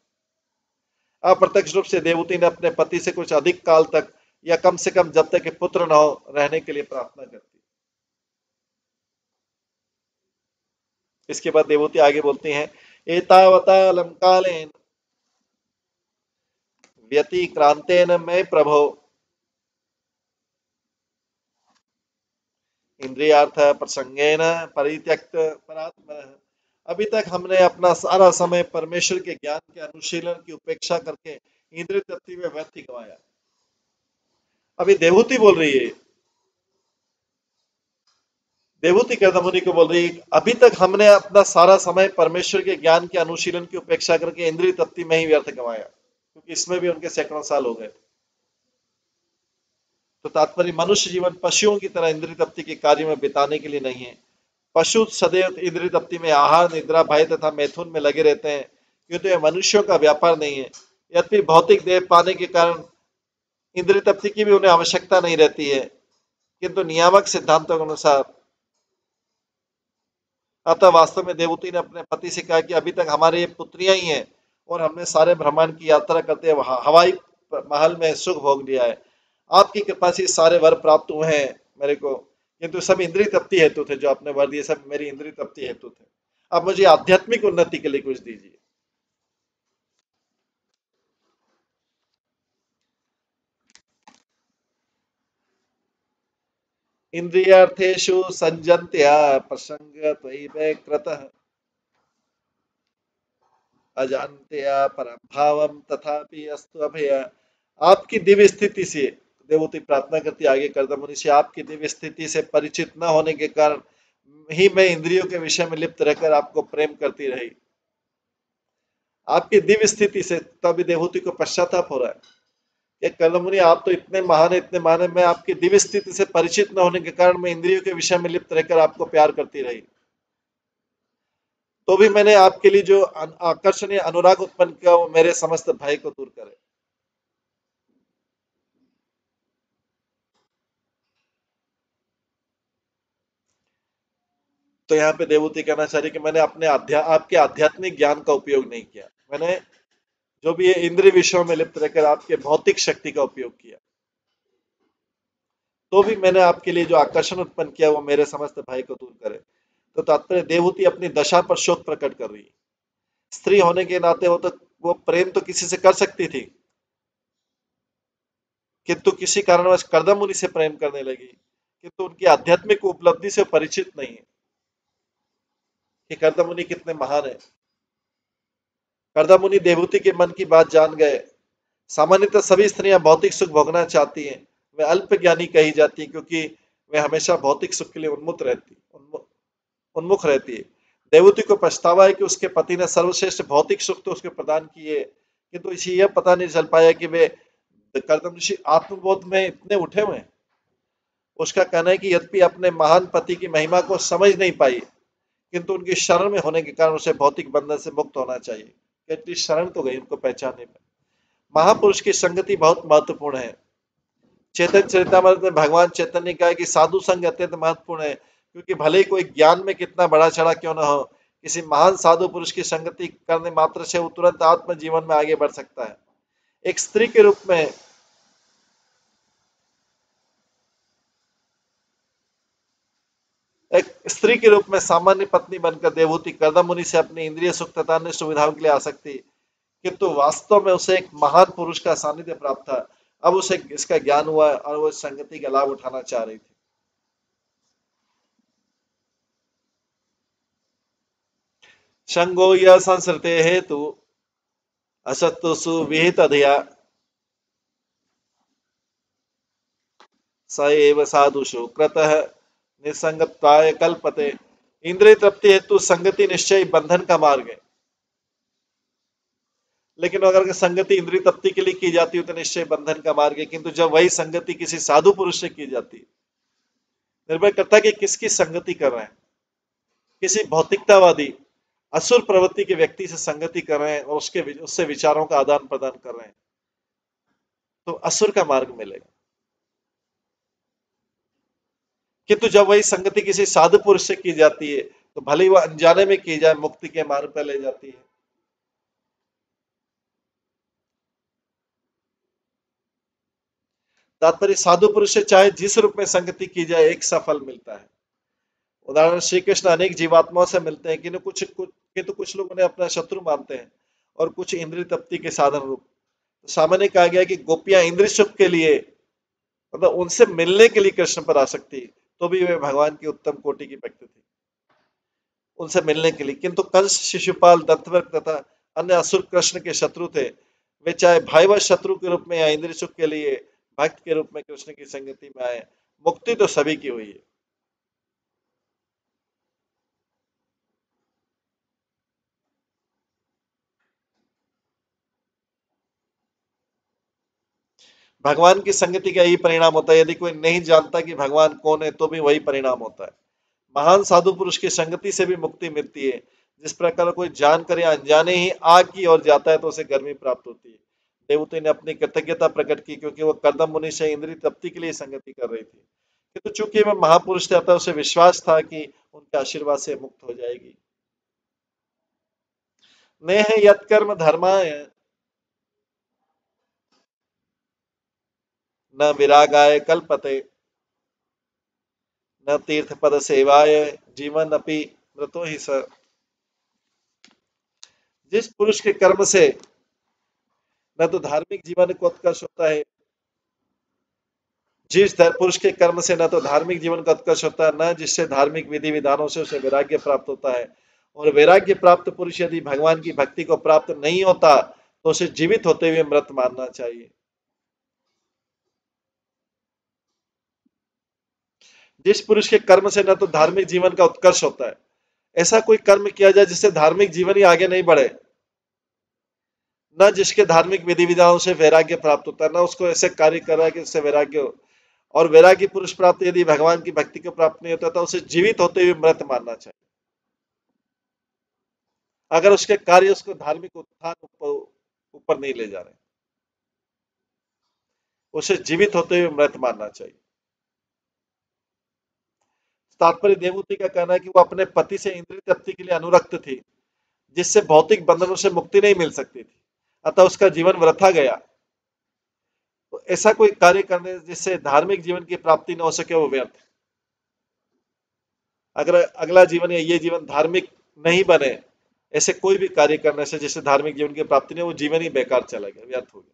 अप्रत्यक्ष रूप से देवहूति ने अपने पति से कुछ अधिक काल तक, या कम से कम जब तक पुत्र न हो, रहने के लिए प्रार्थना करती। इसके बाद देवहूति आगे बोलती हैं, एतावता लंकालेन व्यतिक्रांतेन मैं प्रभो इंद्रियार्थ प्रसंगेन परित्यक्त परात्मा। अभी तक हमने अपना सारा समय परमेश्वर के ज्ञान के अनुशीलन की उपेक्षा करके इंद्रिय तृप्ति में व्यर्थ गंवाया। अभी देवहूति बोल रही है, देवहूति कर्दम मुनि को बोल रही है, अभी तक हमने अपना सारा समय परमेश्वर के ज्ञान के अनुशीलन की उपेक्षा करके इंद्रिय तृप्ति में ही व्यर्थ गंवाया, क्योंकि इसमें भी उनके सैकड़ों साल हो गए। तो तात्पर्य, मनुष्य जीवन पशुओं की तरह इंद्रिय तृप्ति के कार्य में बिताने के लिए नहीं है। पशु सदैव इंद्रिय तृप्ति में आहार, निद्रा, भय तथा मैथुन में लगे रहते हैं, क्योंकि यह मनुष्यों का व्यापार नहीं है। यद्यपि भौतिक देह पाने के कारण इंद्रिय तृप्ति की भी उन्हें आवश्यकता नहीं रहती है, किंतु नियामक सिद्धांतों के अनुसार। अतः वास्तव में देवहूति ने अपने पति से कहा कि अभी तक हमारे ये पुत्रियां ही हैं और हमने सारे ब्रह्मांड की यात्रा करते हुए हवाई महल में सुख भोग लिया है। आपकी कृपा से सारे वर प्राप्त हुए हैं मेरे को, किंतु सब इंद्रिय तृप्ति हेतु थे। जो आपने वर दिए सब मेरी इंद्रिय तृप्ति हेतु थे। अब मुझे आध्यात्मिक उन्नति के लिए कुछ दीजिए। इंद्रियार्थेषु संजन्त्या प्रसंग त्वयि कृतः अजान्त्या परम भावम तथापि अस्तु अभय। आपकी दिव्य स्थिति से देवहूति प्रार्थना करती आगे करदम मुनि से, आपकी दिव्य स्थिति से परिचित न होने के कारण ही मैं इंद्रियों के विषय में लिप्त रहकर आपको प्रेम करती रही। आपकी दिव्य स्थिति से तभी देवहूति को पश्चाताप हो रहा है कि कर्दम मुनि आप तो इतने महान है, इतने महान है, मैं आपकी दिव्य स्थिति से परिचित न होने के कारण मैं इंद्रियों के विषय में लिप्त रहकर आपको प्यार करती रही। तो भी मैंने आपके लिए जो आकर्षणीय अनुराग उत्पन्न किया वो मेरे समस्त भय को दूर करे। तो यहाँ पे देवहूति कहना चाह रही कि मैंने अपने आपके आध्यात्मिक ज्ञान का उपयोग नहीं किया, मैंने जो भी ये इंद्रिय विषयों में लिप्त रहकर आपके भौतिक शक्ति का उपयोग किया। तो भी मैंने आपके लिए जो आकर्षण उत्पन्न किया वो मेरे समस्त भय को दूर करे। तो तात्पर्य देवहूति अपनी दशा पर शोक प्रकट कर रही है। स्त्री होने के नाते वो प्रेम तो किसी से कर सकती थी, किंतु किसी कारणवश कर्दम मुनि से प्रेम करने लगी, किंतु उनकी आध्यात्मिक उपलब्धि से परिचित नहीं है कि कर्दम मुनि कितने महान है। कर्दम मुनि देवहूति के मन की बात जान गए। सामान्यतः सभी स्त्रियां भौतिक सुख भोगना चाहती हैं, वे अल्प ज्ञानी कही जाती हैं क्योंकि वे हमेशा भौतिक सुख के लिए उन्मुख रहती है। देवहूति को पछतावा है कि उसके पति ने सर्वश्रेष्ठ भौतिक सुख तो उसके प्रदान किए, किंतु इसे यह पता नहीं चल पाया कि वे कर्दम ऋषि आत्मबोध में इतने उठे हुए हैं। उसका कहना है कि यद्यपि अपने महान पति की महिमा को समझ नहीं पाई, किंतु उनकी शरण में होने के कारण उसे भौतिक बंधन से मुक्त होना चाहिए। कि शरण तो गई उनको पहचानने में। महापुरुष की संगति बहुत महत्वपूर्ण है। चैतन्य चरितमृत में भगवान चैतन्य ने कहा कि साधु संग अत्यंत महत्वपूर्ण है, क्योंकि भले ही कोई ज्ञान में कितना बड़ा चढ़ा क्यों न हो, किसी महान साधु पुरुष की संगति करने मात्र से वो तुरंत आत्म जीवन में आगे बढ़ सकता है। एक स्त्री के रूप में सामान्य पत्नी बनकर देवहूति कर्दम मुनि से अपनी इंद्रिय सुख तथा अन्य सुविधाओं के लिए आ सकती, किंतु वास्तव में उसे एक महान पुरुष का सानिध्य प्राप्त था। अब उसे इसका ज्ञान हुआ और वो संगति का लाभ उठाना चाह रही थी। शंगो यह संसृते हेतु असत्तुसु विहित अधिया स एव साधुषु कृतः निसंगत्वाय कल्पते। इंद्रिय तृप्ति हेतु संगति निश्चय बंधन का मार्ग है, लेकिन अगर संगति इंद्रिय तृप्ति के लिए की जाती है तो निश्चय बंधन का मार्ग है। किंतु जब वही संगति किसी साधु पुरुष से की जाती है, निर्भर करता है कि किसकी संगति कर रहे हैं। किसी भौतिकतावादी असुर प्रवृत्ति के व्यक्ति से संगति कर रहे हैं और उससे विचारों का आदान प्रदान कर रहे हैं, तो असुर का मार्ग मिलेगा। किंतु जब वही संगति किसी साधु पुरुष से की जाती है तो भले ही वह अनजाने में की जाए, मुक्ति के मार्ग पर ले जाती है। तात्पर्य साधु पुरुष से चाहे जिस रूप में संगति की जाए एक सफल मिलता है। उदाहरण श्री कृष्ण अनेक जीवात्माओं से मिलते हैं, किंतु कुछ लोग उन्हें अपना शत्रु मानते हैं और कुछ इंद्रिय तृप्ति के साधन रूप। तो सामान्य कहा गया कि गोपियां इंद्रिय सुख के लिए, मतलब उनसे मिलने के लिए कृष्ण पर आ सकती, तो भी वे भगवान की उत्तम कोटि की भक्त थी उनसे मिलने के लिए। किंतु कंस, शिशुपाल, दंतवक्र तथा अन्य असुर कृष्ण के शत्रु थे। वे चाहे भाईवश शत्रु के रूप में या इंद्रिय सुख के लिए भक्त के रूप में कृष्ण की संगति में आए, मुक्ति तो सभी की हुई है। भगवान की संगति का यही परिणाम होता है। यदि कोई नहीं जानता कि भगवान कौन है तो भी वही परिणाम होता है। महान साधु पुरुष की संगति से भी मुक्ति मिलती है। जिस प्रकार कोई जानकर या अनजाने ही आग की ओर जाता है तो उसे गर्मी प्राप्त होती है। देवहूति ने अपनी कृतज्ञता प्रकट की क्योंकि वो कर्दम मुनि से इंद्रिय तृप्ति के लिए संगति कर रही थी, किंतु चूंकि वह महापुरुष था उसे विश्वास था कि उनके आशीर्वाद से मुक्त हो जाएगी। नेह यत्कर्म धर्माय न विरागाय कल्पते न तीर्थ पद सेवाय जीवन अपि मृतो ही स। जिस पुरुष के कर्म से न तो धार्मिक जीवन को उत्कर्ष होता है, पुरुष के कर्म से न तो धार्मिक जीवन का उत्कर्ष होता है, न जिससे धार्मिक विधि विधानों से उसे वैराग्य प्राप्त होता है, और वैराग्य प्राप्त पुरुष यदि भगवान की भक्ति को प्राप्त नहीं होता तो उसे जीवित होते हुए मृत मानना चाहिए। जिस पुरुष के कर्म से न तो धार्मिक जीवन का उत्कर्ष होता है, ऐसा कोई कर्म किया जाए जिससे धार्मिक जीवन ही आगे नहीं बढ़े, न जिसके धार्मिक विधि विधानों से वैराग्य प्राप्त होता है, न उसको ऐसे कार्य कर रहा है कि उससे वैराग्य हो, और वैराग्य पुरुष प्राप्त यदि भगवान की भक्ति को प्राप्त नहीं होता तो उसे जीवित होते हुए मृत मानना चाहिए। अगर उसके कार्य उसको धार्मिक उत्थान ऊपर नहीं ले जा रहे, उसे जीवित होते हुए मृत मानना चाहिए। तात्पर्य देवहूति का कहना है कि वो अपने पति से इंद्रिय तृप्ति के लिए अनुरक्त थी, जिससे भौतिक बंधनों से मुक्ति नहीं मिल सकती थी, अतः उसका जीवन वृथा गया। तो ऐसा कोई कार्य करने जिससे धार्मिक जीवन की प्राप्ति न हो सके वो व्यर्थ है। अगर अगला जीवन या ये जीवन धार्मिक नहीं बने, ऐसे कोई भी कार्य करने से जिससे धार्मिक जीवन की प्राप्ति नहीं, वो जीवन ही बेकार चला गया, व्यर्थ हो गया।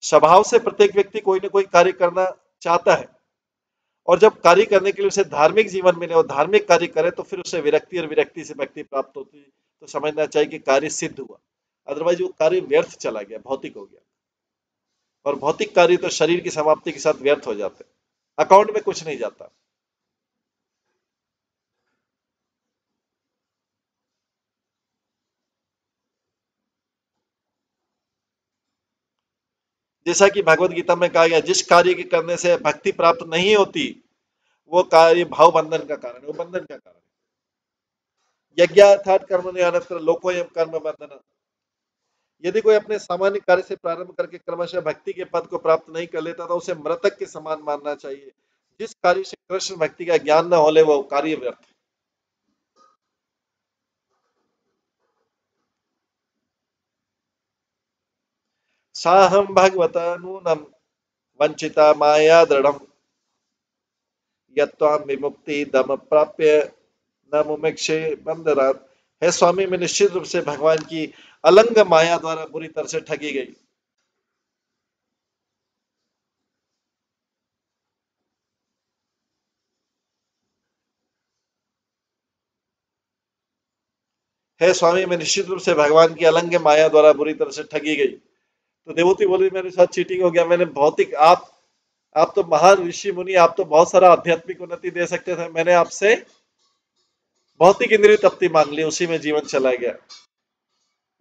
स्वभाव से प्रत्येक व्यक्ति कोई ना कोई कार्य करना चाहता है, और जब कार्य करने के लिए उसे धार्मिक जीवन मिले और धार्मिक कार्य करे तो फिर उसे विरक्ति, और विरक्ति से भक्ति प्राप्त होती, तो समझना चाहिए कि कार्य सिद्ध हुआ, अदरवाइज वो कार्य व्यर्थ चला गया, भौतिक हो गया। और भौतिक कार्य तो शरीर की समाप्ति के साथ व्यर्थ हो जाते, अकाउंट में कुछ नहीं जाता। जैसा कि भगवत गीता में कहा गया, जिस कार्य के करने से भक्ति प्राप्त नहीं होती वो कार्य भाव बंधन का कारण है, वो बंधन का कारण है। यज्ञार्थात् कर्मणि अन्यत्र लोकोऽयं कर्म बंधन। यदि कोई अपने सामान्य कार्य से प्रारंभ करके क्रमशः भक्ति के पद को प्राप्त नहीं कर लेता तो उसे मृतक के समान मानना चाहिए। जिस कार्य से कृष्ण भक्ति का ज्ञान न होले वो कार्य व्यर्थ है। साहम भगवता नूनम वंचिता माया दृढ़म यत्वाम विमुक्ति दम प्राप्य न मुमुक्षे बंधनात्। है स्वामी, मैं निश्चित रूप से भगवान की अलंग माया द्वारा बुरी तरह से ठगी गई। है स्वामी, मैं निश्चित रूप से भगवान की अलंग माया द्वारा बुरी तरह से ठगी गई। तो देवहूति बोली, मेरे साथ चीटिंग हो गया, मैंने भौतिक, आप तो महान ऋषि मुनि, आप तो बहुत सारा आध्यात्मिक उन्नति दे सकते थे, मैंने आपसे भौतिक इंद्रिय तृप्ति मांग ली, उसी में जीवन चला गया।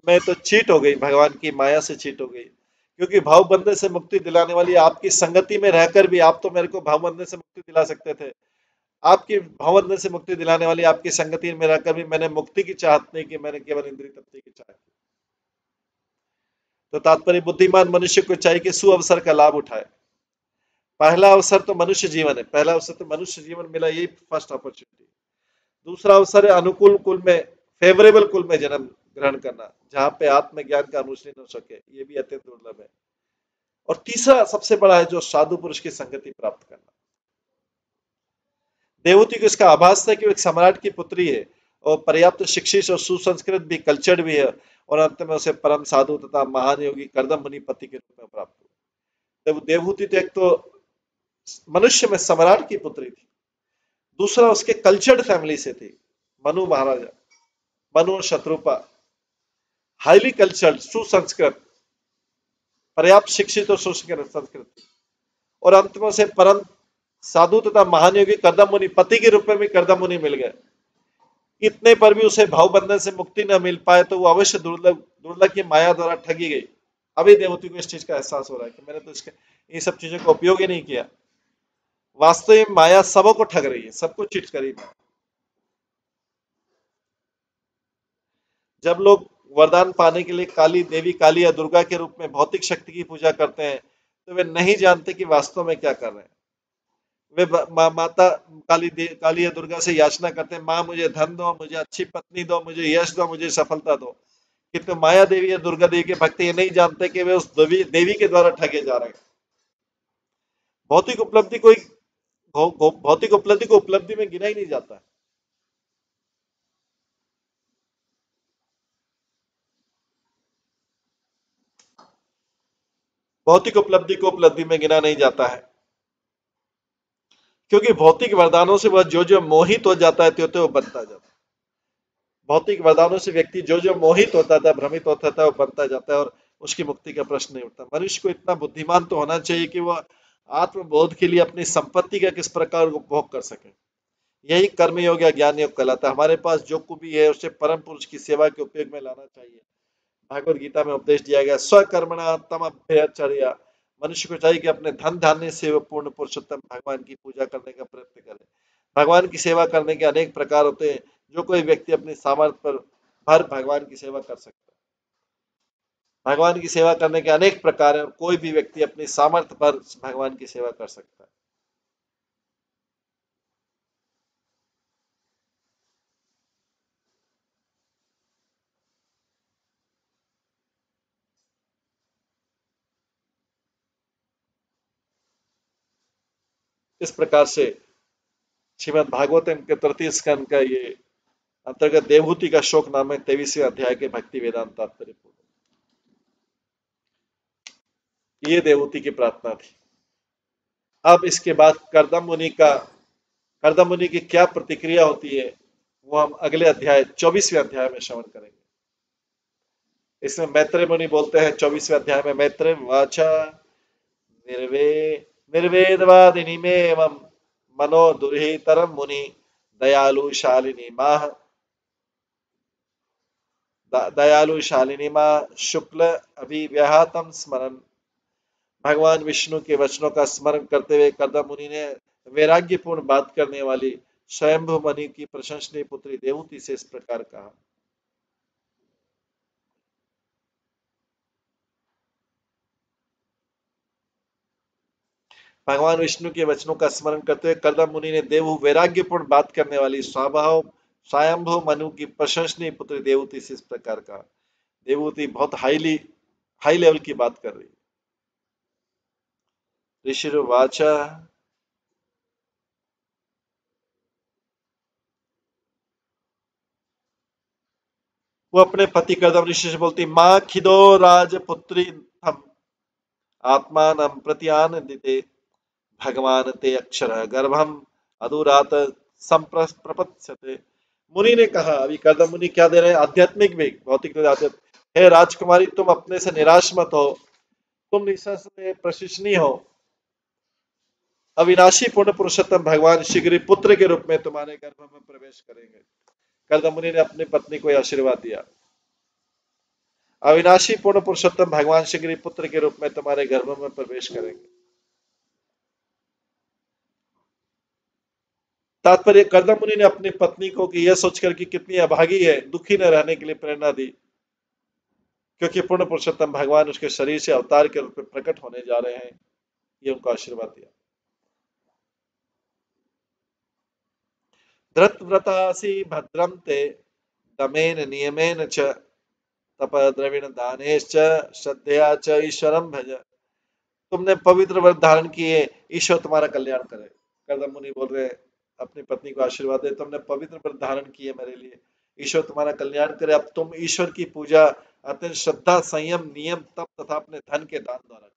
मैं तो चीट हो गई, भगवान की माया से चीट हो गई। क्योंकि भाव बंधन से मुक्ति दिलाने वाली आपकी संगति में रहकर भी आप तो मेरे को भाव बंधन से मुक्ति दिला सकते थे। आपकी भाव बंधन से मुक्ति दिलाने वाली आपकी संगति में रहकर भी मैंने मुक्ति की चाहत नहीं की, मैंने केवल इंद्रिय तृप्ति की चाहत की। तो तात्पर्य, बुद्धिमान मनुष्य को चाहिए कि सु अवसर का लाभ उठाए। पहला अवसर तो मनुष्य जीवन है, पहला अवसर तो मनुष्य जीवन मिला, यही फर्स्ट अपॉर्चुनिटी। दूसरा अवसर है अनुकूल कुल में, फेवरेबल कुल में जन्म ग्रहण करना, जहां पे आत्मज्ञान का अनुशीलन हो सके, ये भी अत्यंत दुर्लभ है। और तीसरा सबसे बड़ा है जो साधु पुरुष की संगति प्राप्त करना। देवहूति को इसका आभास था कि वो एक सम्राट की पुत्री है और पर्याप्त शिक्षित और सुसंस्कृत भी, कल्चर्ड भी है, और अंत में उसे परम साधु तथा महान योगी कर्दम मुनि पति के रूप में प्राप्त हुआ। तो देवहूति तो एक तो मनुष्य में सम्राट की पुत्री थी, दूसरा उसके कल्चर्ड फैमिली से थी, मनु महाराजा, मनु और शत्रुपा, हाईली कल्चर्ड, सुसंस्कृत, पर्याप्त शिक्षित और सुसंस्कृत, और अंत में उसे परम साधु तथा महान योगी कर्दम मुनि पति के रूप में भी कर्दम मुनि मिल गए। इतने पर भी उसे भाव बंधन से मुक्ति न मिल पाए तो वो अवश्य दुर्लभ की माया द्वारा ठगी गई। अभी देवहूति को इस चीज का एहसास हो रहा है कि मैंने तो इसके इन सब चीजों का उपयोग ही नहीं किया। वास्तव में माया सबों को ठग रही है, सबको चीट कर रही है। जब लोग वरदान पाने के लिए काली देवी, काली या दुर्गा के रूप में भौतिक शक्ति की पूजा करते हैं, तो वे नहीं जानते कि वास्तव में क्या कर रहे हैं। वे माता काली या दुर्गा से याचना करते हैं, माँ मुझे धन दो, मुझे अच्छी पत्नी दो, मुझे यश दो, मुझे सफलता दो। किंतु माया देवी या दुर्गा देवी के भक्त ये नहीं जानते कि वे उस देवी के द्वारा ठगे जा रहे हैं। भौतिक उपलब्धि कोई भौतिक उपलब्धि को उपलब्धि में गिना ही नहीं जाता है। भौतिक उपलब्धि को उपलब्धि में गिना नहीं जाता है, क्योंकि भौतिक वरदानों से वह जो जो मोहित हो जाता है, त्यो वो बनता जाता है। भौतिक वरदानों से व्यक्ति जो जो मोहित होता था, भ्रमित होता था, वो बनता जाता है और उसकी मुक्ति का प्रश्न नहीं उठता। मनुष्य को इतना बुद्धिमान तो होना चाहिए कि वह आत्मबोध के लिए अपनी संपत्ति का किस प्रकार उपभोग कर सके। यही कर्मयोग या ज्ञान योग कहलाता है। हमारे पास जो कुछ भी है उसे परम पुरुष की सेवा के उपयोग में लाना चाहिए। भागवत गीता में उपदेश दिया गया, स्वकर्मणा तम अभ्यचर्या। मनुष्य को चाहिए कि अपने धन धान्य से वह पूर्ण पुरुषोत्तम भगवान की पूजा करने का प्रयत्न करे। भगवान की सेवा करने के अनेक प्रकार होते हैं, जो कोई व्यक्ति अपनी सामर्थ्य पर भर भगवान की सेवा कर सकता है। भगवान की सेवा करने के अनेक प्रकार हैं और कोई भी व्यक्ति अपनी सामर्थ्य पर भगवान की सेवा कर सकता है। इस प्रकार से श्रीमद भागवतम के 33 स्कंद का ये अंतर्गत देवहूति का शोक नामक 23वें अध्याय के भक्ति वेदांत तात्पर्य ये देवहूति की प्रार्थना थी। अब इसके बाद कर्दम मुनि की क्या प्रतिक्रिया होती है वो हम अगले अध्याय 24वें अध्याय में श्रवण करेंगे। इसमें मैत्रेय मुनि बोलते हैं 24वें अध्याय में, मैत्रेय वाचा निर्वेदवादिनी में एवं मनो दुर्हितरम मुनि दयालु शालिनी माँ शुक्ल अभिव्याहतम स्मरण। भगवान विष्णु के वचनों का स्मरण करते हुए कर्दम मुनि ने वैराग्यपूर्ण बात करने वाली स्वयंभु मुनि की प्रशंसनीय पुत्री देवहूति से इस प्रकार कहा। भगवान विष्णु के वचनों का स्मरण करते हुए कर्दम मुनि ने देवहू वैराग्यपूर्ण बात करने वाली स्वयंभु मनु की प्रशंसनीय पुत्री देवहूति से इस प्रकार कहा। देवहूति बहुत हाई लेवल की बात कर रही। ऋषिर्वाचा वो अपने पति कर्दम ऋषि से बोलती, माँ खिदो राजपुत्री हम आत्मान प्रत्यानंदिते भगवान ते अक्षर गर्भम अधुरात संप्रपत्स्यते। मुनि ने कहा, अभी कर्दम मुनि क्या दे रहे हैं, आध्यात्मिक भी भौतिक आध्यात्मिक। हे राजकुमारी, तुम अपने से निराश मत हो, तुम निश्चय में प्रशंसनीय हो। अविनाशी पूर्ण पुरुषोत्तम भगवान शीघ्र पुत्र के रूप में तुम्हारे गर्भ में प्रवेश करेंगे। कर्दम मुनि ने अपनी पत्नी को आशीर्वाद दिया, अविनाशी पूर्ण पुरुषोत्तम भगवान शीघ्र पुत्र के रूप में तुम्हारे गर्भ में प्रवेश करेंगे। तात्पर्य, कर्दम मुनि ने अपनी पत्नी को कि यह सोचकर कि कितनी अभागी है, दुखी न रहने के लिए प्रेरणा दी, क्योंकि पूर्ण पुरुषोत्तम भगवान उसके शरीर से अवतार के रूप में प्रकट होने जा रहे हैं। ये उनको आशीर्वाद दिया। धृतव्रतासि भद्रम ते दमेन नियमेन च तप द्रविण दानेश्च श्रद्धया च ईश्वरम भज। तुमने पवित्र व्रत धारण किए, ईश्वर तुम्हारा कल्याण करे। कर्दम मुनि बोल रहे अपनी पत्नी को आशीर्वाद दे, तुमने पवित्र व्रत धारण किए मेरे लिए, ईश्वर तुम्हारा कल्याण करे। अब तुम ईश्वर की पूजा अत्यंत श्रद्धा, संयम, नियम, तप तथा अपने धन के दान द्वारा करो।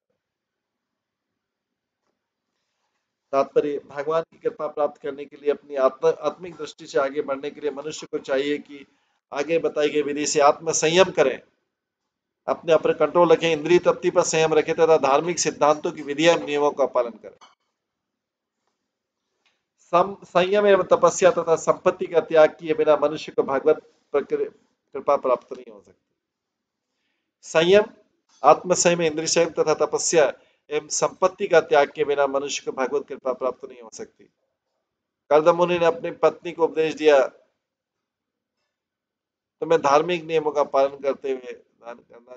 तात्पर्य, भगवान की कृपा प्राप्त करने के लिए अपनी आत्मिक दृष्टि से आगे बढ़ने के लिए मनुष्य को चाहिए कि आगे बताई गई विधि से आत्म संयम करें, अपने ऊपर कंट्रोल रखें, इंद्रिय तृप्ति पर संयम रखें तथा धार्मिक सिद्धांतों की विधियां नियमों का पालन करें। संयम एवं तपस्या तथा संपत्ति का त्याग किए बिना मनुष्य को भगवत कृपा प्राप्त नहीं हो सकती। संयम, आत्म संयम, इंद्रिय संयम तथा तपस्या एवं संपत्ति का त्याग के बिना मनुष्य को भगवत कृपा प्राप्त नहीं हो सकती। कर्दम मुनि ने अपनी पत्नी को उपदेश दिया तुम्हें धार्मिक नियमों का पालन करते हुए दान करना,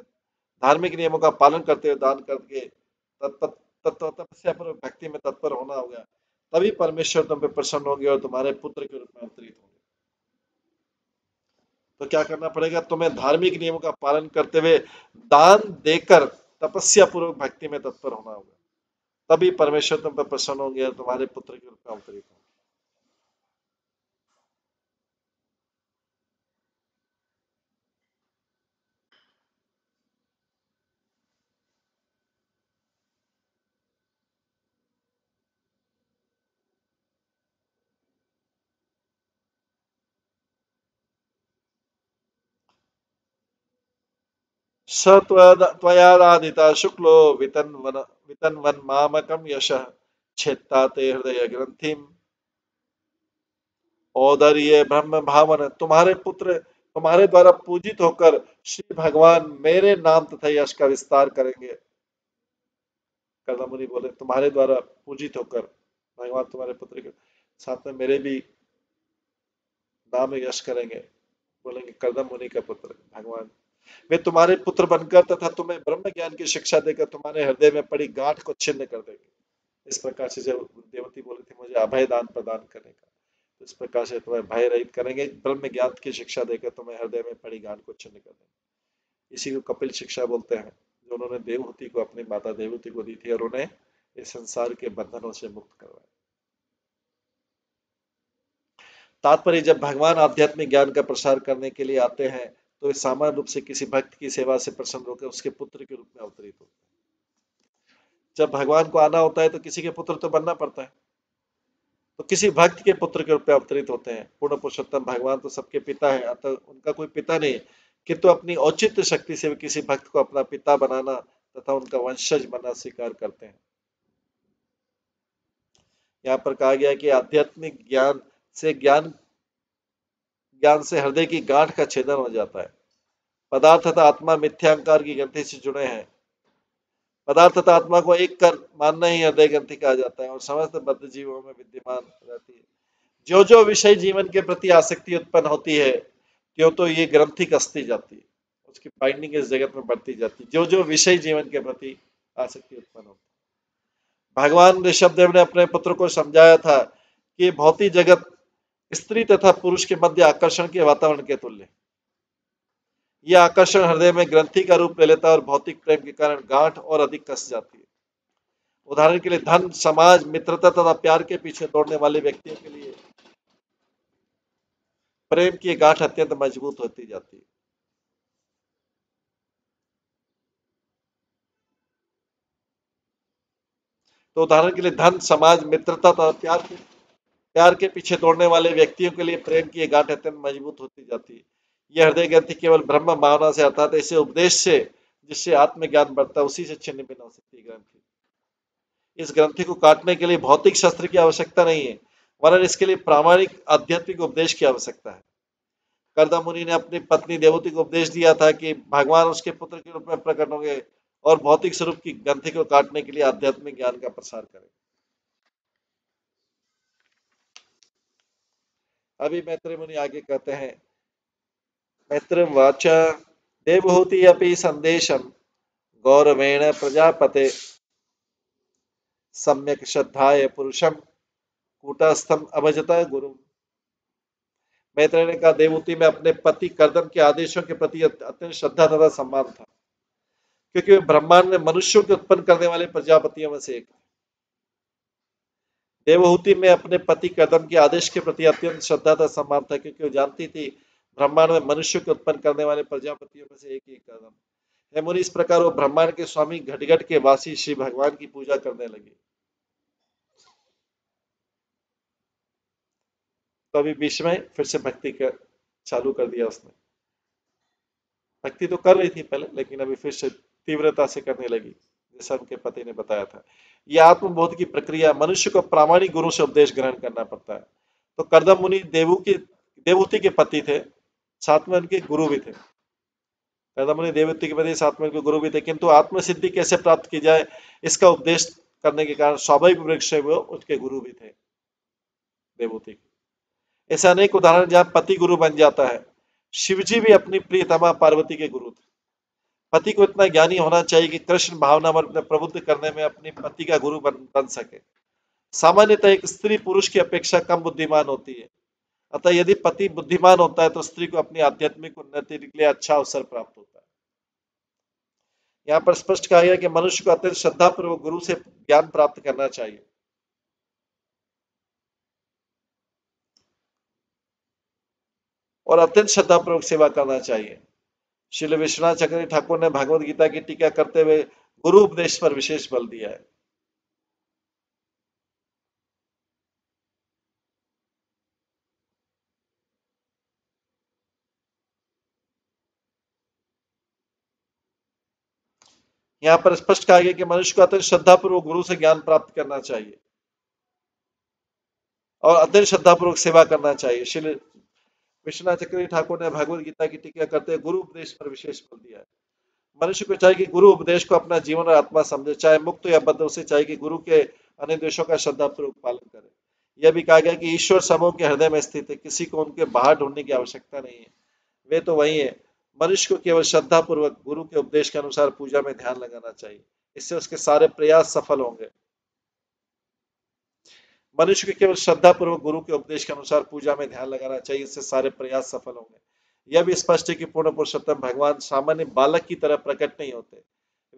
धार्मिक नियमों का पालन करते हुए दान करके तपस्या पर भक्ति में तत्पर होना होगा। तभी परमेश्वर तुम पे प्रसन्न होंगे और तुम्हारे पुत्र के रूप में अवतरित होंगे। तो क्या करना पड़ेगा? तुम्हें धार्मिक नियमों का पालन करते हुए दान देकर तपस्या पूर्वक भक्ति में तत्पर होना होगा। तभी परमेश्वर तुम पर प्रसन्न होंगे और तुम्हारे पुत्र के रूप में अवतरित होंगे। स त्वयाराधिता शुक्लो वितन्वन्मामकं यशः छेत्ता ते हृदय ग्रंथिम औदर्य ब्रह्म भावन। तुम्हारे पुत्र तुम्हारे द्वारा पूजित होकर श्री भगवान मेरे नाम तथा यश का विस्तार करेंगे। कर्दम मुनि बोले तुम्हारे द्वारा पूजित होकर भगवान तुम्हारे पुत्र के साथ में मेरे भी नाम यश करेंगे। बोलेंगे कर्दम मुनि का पुत्र भगवान, वे तुम्हारे पुत्र बनकर तथा तुम्हें ब्रह्म ज्ञान की शिक्षा देकर तुम्हारे हृदय में पड़ी गांठ को छिन्न कर देंगे। इस प्रकार से जब देवती बोली थी मुझे अभय दान प्रदान करने का, तो इस प्रकार से तुम्हें भय रहित करेंगे, ब्रह्म ज्ञान की शिक्षा देकर तुम्हें हृदय में पड़ी गांठ को छिन्न कर देंगे। इसी को कपिल शिक्षा बोलते हैं, जो उन्होंने देवहूति को अपनी माता देवहूति को दी थी और उन्हें इस संसार के बंधनों से मुक्त करवाया। तात्पर्य, जब भगवान आध्यात्मिक ज्ञान का प्रसार करने के लिए आते हैं तो वे सामान्य रूप से किसी भक्त की सेवा से प्रसन्न होकर उसके पुत्र के रूप में अवतरित होते हैं। जब भगवान को आना होता है तो किसी के पुत्र तो बनना पड़ता है, तो किसी भक्त के पुत्र के रूप में अवतरित होते हैं। पूर्ण पुरुषोत्तम भगवान तो सबके पिता है, अतः उनका कोई पिता नहीं, किंतु अपनी औचित्य शक्ति से वे किसी भक्त को अपना पिता बनाना तथा उनका वंशज बनना स्वीकार करते हैं। यहाँ पर कहा गया कि आध्यात्मिक ज्ञान से हृदय की गांठ का छेदन हो जाता है। पदार्थ तथा आत्मा मिथ्यांकार की ग्रंथि से जुड़े हैं। पदार्थ तथा आत्मा को एक कर मानना ही हृदय ग्रंथि कहा जाता है और समस्त बद्ध जीवों में विद्यमान रहती है। जो जो विषय जीवन के प्रति आसक्ति उत्पन्न होती है त्यों तो ये ग्रंथि कसती जाती है, उसकी बाइंडिंग इस जगत में बढ़ती जाती है। जो जो विषय जीवन के प्रति आसक्ति उत्पन्न होती है। भगवान ऋषभदेव ने अपने पुत्र को समझाया था कि भौतिक जगत स्त्री तथा पुरुष के मध्य आकर्षण के वातावरण के तुल्य। यह आकर्षण हृदय में ग्रंथि का रूप ले लेता है और भौतिक प्रेम के कारण गांठ और अधिक कस जाती है। उदाहरण के लिए धन, समाज, मित्रता तथा प्यार के पीछे दौड़ने वाले व्यक्तियों के लिए प्रेम की गांठ अत्यंत मजबूत होती जाती है। तो उदाहरण के लिए धन, समाज, मित्रता तथा प्यार के पीछे दौड़ने वाले व्यक्तियों के लिए प्रेम की गांठ अत्यंत मजबूत होती जाती है। यह हृदय ग्रंथि केवल ब्रह्म भावना से अर्थात ऐसे उपदेश से जिससे आत्मज्ञान बढ़ता है उसी से छिन्न भिन्न हो सकती है ग्रंथि। इस ग्रंथि को काटने के लिए भौतिक शस्त्र की आवश्यकता नहीं है, वरन इसके लिए प्रामाणिक आध्यात्मिक उपदेश की आवश्यकता है। कर्दम मुनि ने अपनी पत्नी देवहूति को उपदेश दिया था कि भगवान उसके पुत्र के रूप में प्रकट होंगे और भौतिक स्वरूप की ग्रंथि को काटने के लिए आध्यात्मिक ज्ञान का प्रसार करें। अभी मैत्रेय मुनि आगे कहते हैं, मैत्रेय वाच देवहूति अपि संदेशम गौरवेण प्रजापते सम्यक श्रद्धाय पुरुषम कूटस्थम अभजता गुरु। मैत्रेय ने कहा, देवहूति में अपने पति कर्दम के आदेशों के प्रति अत्यंत श्रद्धा तथा सम्मान था, क्योंकि वे ब्रह्मांड में मनुष्यों के उत्पन्न करने वाले प्रजापतियों में से एक। देवहूति में अपने पति कर्दम के आदेश के प्रति अत्यंत श्रद्धा तथा सम्मान था, क्योंकि वो जानती थी ब्रह्मांड में मनुष्यों के उत्पन्न करने वाले प्रजापतियों में से एक ही कर्दम है। मुनि, इस प्रकार वो ब्रह्मांड के स्वामी घटघट के वासी श्री भगवान की पूजा करने लगी। तो अभी बीच में फिर से भक्ति चालू कर दिया उसने। भक्ति तो कर रही थी पहले, लेकिन अभी फिर से तीव्रता से करने लगी, जैसा उनके पति ने बताया था। यह आत्मबोध की प्रक्रिया मनुष्य को प्रामाणिक गुरु से उपदेश ग्रहण करना पड़ता है। तो कर्दम मुनि देवहूति के पति थे, साथ में उनके गुरु भी थे। कर्दम मुनि देवहूति के पति, साथ में उनके गुरु भी थे, किंतु आत्मसिद्धि कैसे प्राप्त की जाए इसका उपदेश करने के कारण स्वाभाविक रूप से वो उसके गुरु भी थे देवहूति। ऐसे अनेक उदाहरण जहां पति गुरु बन जाता है। शिवजी भी अपनी प्रियतमा पार्वती के गुरु थे। पति को इतना ज्ञानी होना चाहिए कि कृष्ण भावना में प्रबुद्ध करने में अपनी पति का गुरु बन सके। सामान्यतः एक स्त्री पुरुष की अपेक्षा कम बुद्धिमान होती है, अतः यदि पति बुद्धिमान होता है तो स्त्री को अपनी आध्यात्मिक उन्नति के लिए अच्छा अवसर प्राप्त होता है। यहाँ पर स्पष्ट कहा गया कि मनुष्य को अत्यंत श्रद्धापूर्वक गुरु से ज्ञान प्राप्त करना चाहिए और अत्यंत श्रद्धापूर्वक सेवा करना चाहिए। श्री विश्वनाथ चक्रवर्ती ठाकुर ने भगवद गीता की टीका करते हुए गुरु उपदेश पर विशेष बल दिया है। यहाँ पर स्पष्ट कहा गया कि मनुष्य को अत्यंत श्रद्धापूर्वक गुरु से ज्ञान प्राप्त करना चाहिए और अत्यंत श्रद्धापूर्वक सेवा करना चाहिए। श्री विश्वनाथ चक्रवर्ती ठाकुर ने भगवद गीता की टीका करते हुए गुरु उपदेश पर विशेष बल दिया है। मनुष्य को चाहिए कि गुरु उपदेश को अपना जीवन और आत्मा समझे, चाहे मुक्त या बद्ध। उसे चाहिए कि गुरु के अनुदेशों का श्रद्धापूर्वक पालन करे। यह भी कहा गया कि ईश्वर सबों के हृदय में स्थित है, किसी को उनके बाहर ढूंढने की आवश्यकता नहीं है, वे तो वही है। मनुष्य को केवल श्रद्धापूर्वक गुरु के उपदेश के अनुसार पूजा में ध्यान लगाना चाहिए, इससे उसके सारे प्रयास सफल होंगे। मनुष्य को केवल श्रद्धापूर्वक गुरु के उपदेश के अनुसार पूजा में ध्यान लगाना चाहिए, इससे सारे प्रयास सफल होंगे। यह भी स्पष्ट है कि पूर्ण पुरुषोत्तम भगवान सामान्य बालक की तरह प्रकट नहीं होते,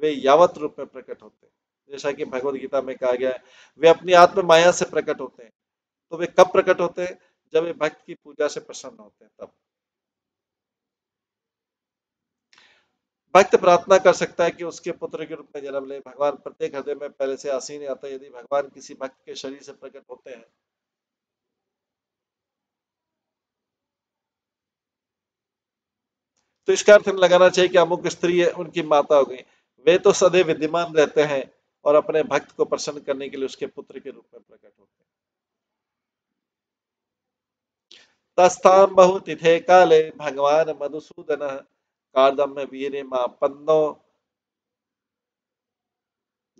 वे यावत रूप में प्रकट होते हैं। जैसा कि भगवद गीता में कहा गया है, वे अपनी आत्म माया से प्रकट होते हैं। तो वे कब प्रकट होते हैं? जब वे भक्त की पूजा से प्रसन्न होते हैं, तब। भक्त प्रार्थना कर सकता है कि उसके पुत्र के रूप में जन्म ले। भगवान प्रत्येक हृदय में पहले से आसीन आता है। यदि भगवान किसी भक्त के शरीर से प्रकट होते हैं तो इसका अर्थ लगाना चाहिए कि अमुक स्त्री है, उनकी माता हो गई। वे तो सदैव विद्यमान रहते हैं और अपने भक्त को प्रसन्न करने के लिए उसके पुत्र के रूप में प्रकट होते हैं। तस्थाम बहुतिथे काले भगवान मधुसूदन कार्दम्य वीरिमापन्नो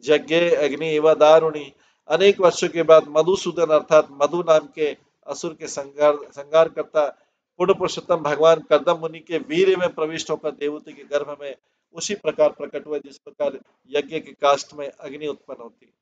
यज्ञ अग्नि एवं दारुणी। अनेक वर्षों के बाद मधुसूदन अर्थात मधु नाम के असुर के संगार करता पूर्ण पुरुषोत्तम भगवान कर्दम मुनि के वीर में प्रविष्ट होकर देवती के गर्भ में उसी प्रकार प्रकट हुए जिस प्रकार यज्ञ के काष्ठ में अग्नि उत्पन्न होती।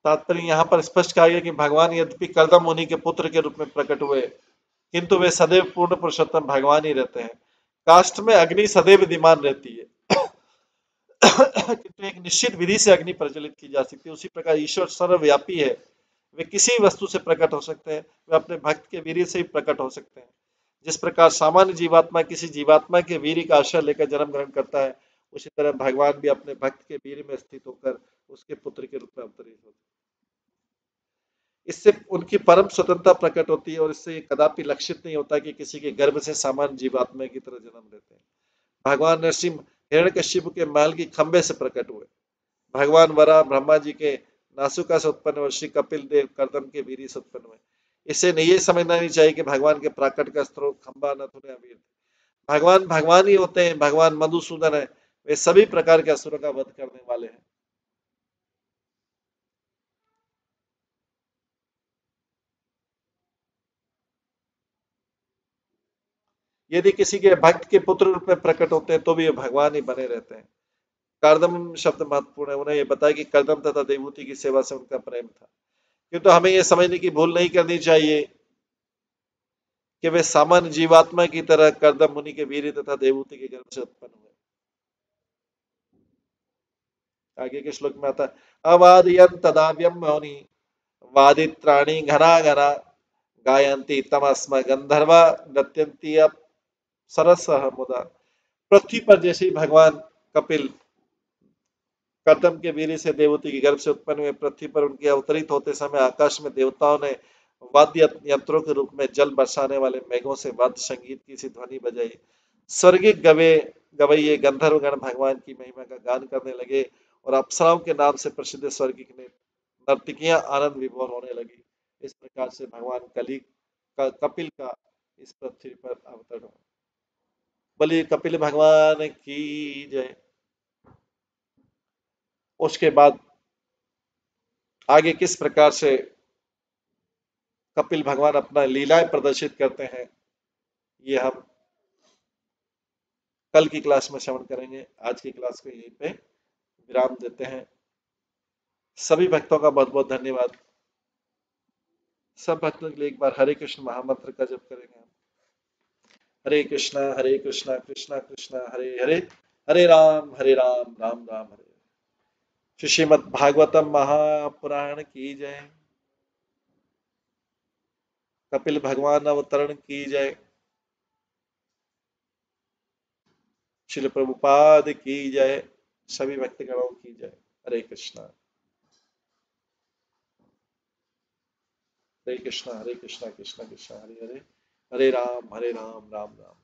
तात्पर्य यहाँ पर स्पष्ट कहा गया कि भगवान यद्यपि कर्दम मुनि के पुत्र के रूप में प्रकट हुए, किंतु वे सदैव पूर्ण पुरुषोत्तम भगवान ही रहते हैं। काष्ठ में अग्नि सदैव विद्यमान रहती है किंतु एक निश्चित विधि से अग्नि प्रज्वलित की जा सकती है। उसी प्रकार ईश्वर सर्वव्यापी है, वे किसी वस्तु से प्रकट हो सकते हैं, वे अपने भक्त के वीर्य से ही प्रकट हो सकते हैं। जिस प्रकार सामान्य जीवात्मा किसी जीवात्मा के वीर्य का आश्रय लेकर जन्म ग्रहण करता है, उसी तरह भगवान भी अपने भक्त के वीर्य में स्थित होकर उसके पुत्र के रूप में अवतरित होते हैं। इससे उनकी परम स्वतंत्रता प्रकट होती है और इससे ये कदापि लक्षित नहीं होता कि किसी के गर्भ से सामान्य जीवात्मा की तरह जन्म लेते हैं। भगवान नरसिंह हिरण्यकशिप के महल की खंबे से प्रकट हुए। भगवान वराह ब्रह्मा जी के नासुका से उत्पन्न हुए। श्री कपिल देव कर्दम के वीर्य से उत्पन्न हुए। इससे ये समझना नहीं चाहिए कि भगवान के प्राकट का स्त्रोत खंबा नथुन या वीर। भगवान भगवान ही होते हैं। भगवान मधुसूदन है, वे सभी प्रकार के असुरों का वध करने वाले हैं। यदि किसी के भक्त के पुत्र रूप में प्रकट होते हैं तो भी ये भगवान ही बने रहते हैं। कर्दम शब्द महत्वपूर्ण है। उन्हें यह बताया कि कर्दम तथा देवहूति की सेवा से उनका प्रेम था, किंतु हमें यह समझने की भूल नहीं करनी चाहिए कि वे सामान्य जीवात्मा की तरह कर्दम मुनि के वीर तथा देवहूति के गर्भ से उत्पन्न हुए। आगे के श्लोक में आता है, अवादयन तदाव्यम मौनी वादित्राणी घना घना गायंती तमस्म गंधर्वा नृत्यंती सरस मुदा। पृथ्वी पर जैसे ही भगवान कपिल कर्दम के वीर्य से देवहूति के गर्भ से उत्पन्न हुए, पृथ्वी पर उनके अवतरित होते समय आकाश में देवताओं ने वाद्य यंत्रों के रूप में जल बरसाने वाले मेघों से वाद्य संगीत की सी ध्वनि बजाई। स्वर्गीय गवैये गंधर्वगण भगवान की महिमा का गान करने लगे और अप्सराओं के नाम से प्रसिद्ध स्वर्गीय नर्तकियां आनंद विभोर होने लगी। इस प्रकार से भगवान कपिल का इस पृथ्वी पर अवतरण हुआ। बोलिए कपिल भगवान की जय। उसके बाद आगे किस प्रकार से कपिल भगवान अपना लीलाएं प्रदर्शित करते हैं, ये हम कल की क्लास में श्रवण करेंगे। आज की क्लास को यहीं पे विराम देते हैं। सभी भक्तों का बहुत बहुत धन्यवाद। सब भक्तों के लिए एक बार हरे कृष्ण महामंत्र का जप करेंगे। हरे कृष्णा कृष्णा कृष्णा हरे हरे, हरे राम राम राम हरे। श्रीमद् भागवतम महापुराण की जय। कपिल भगवान अवतरण की जय। श्रील प्रभुपाद की जय। सभी भक्तगणों की जय। हरे कृष्णा कृष्णा कृष्णा कृष्णा हरे हरे, हरे राम राम राम।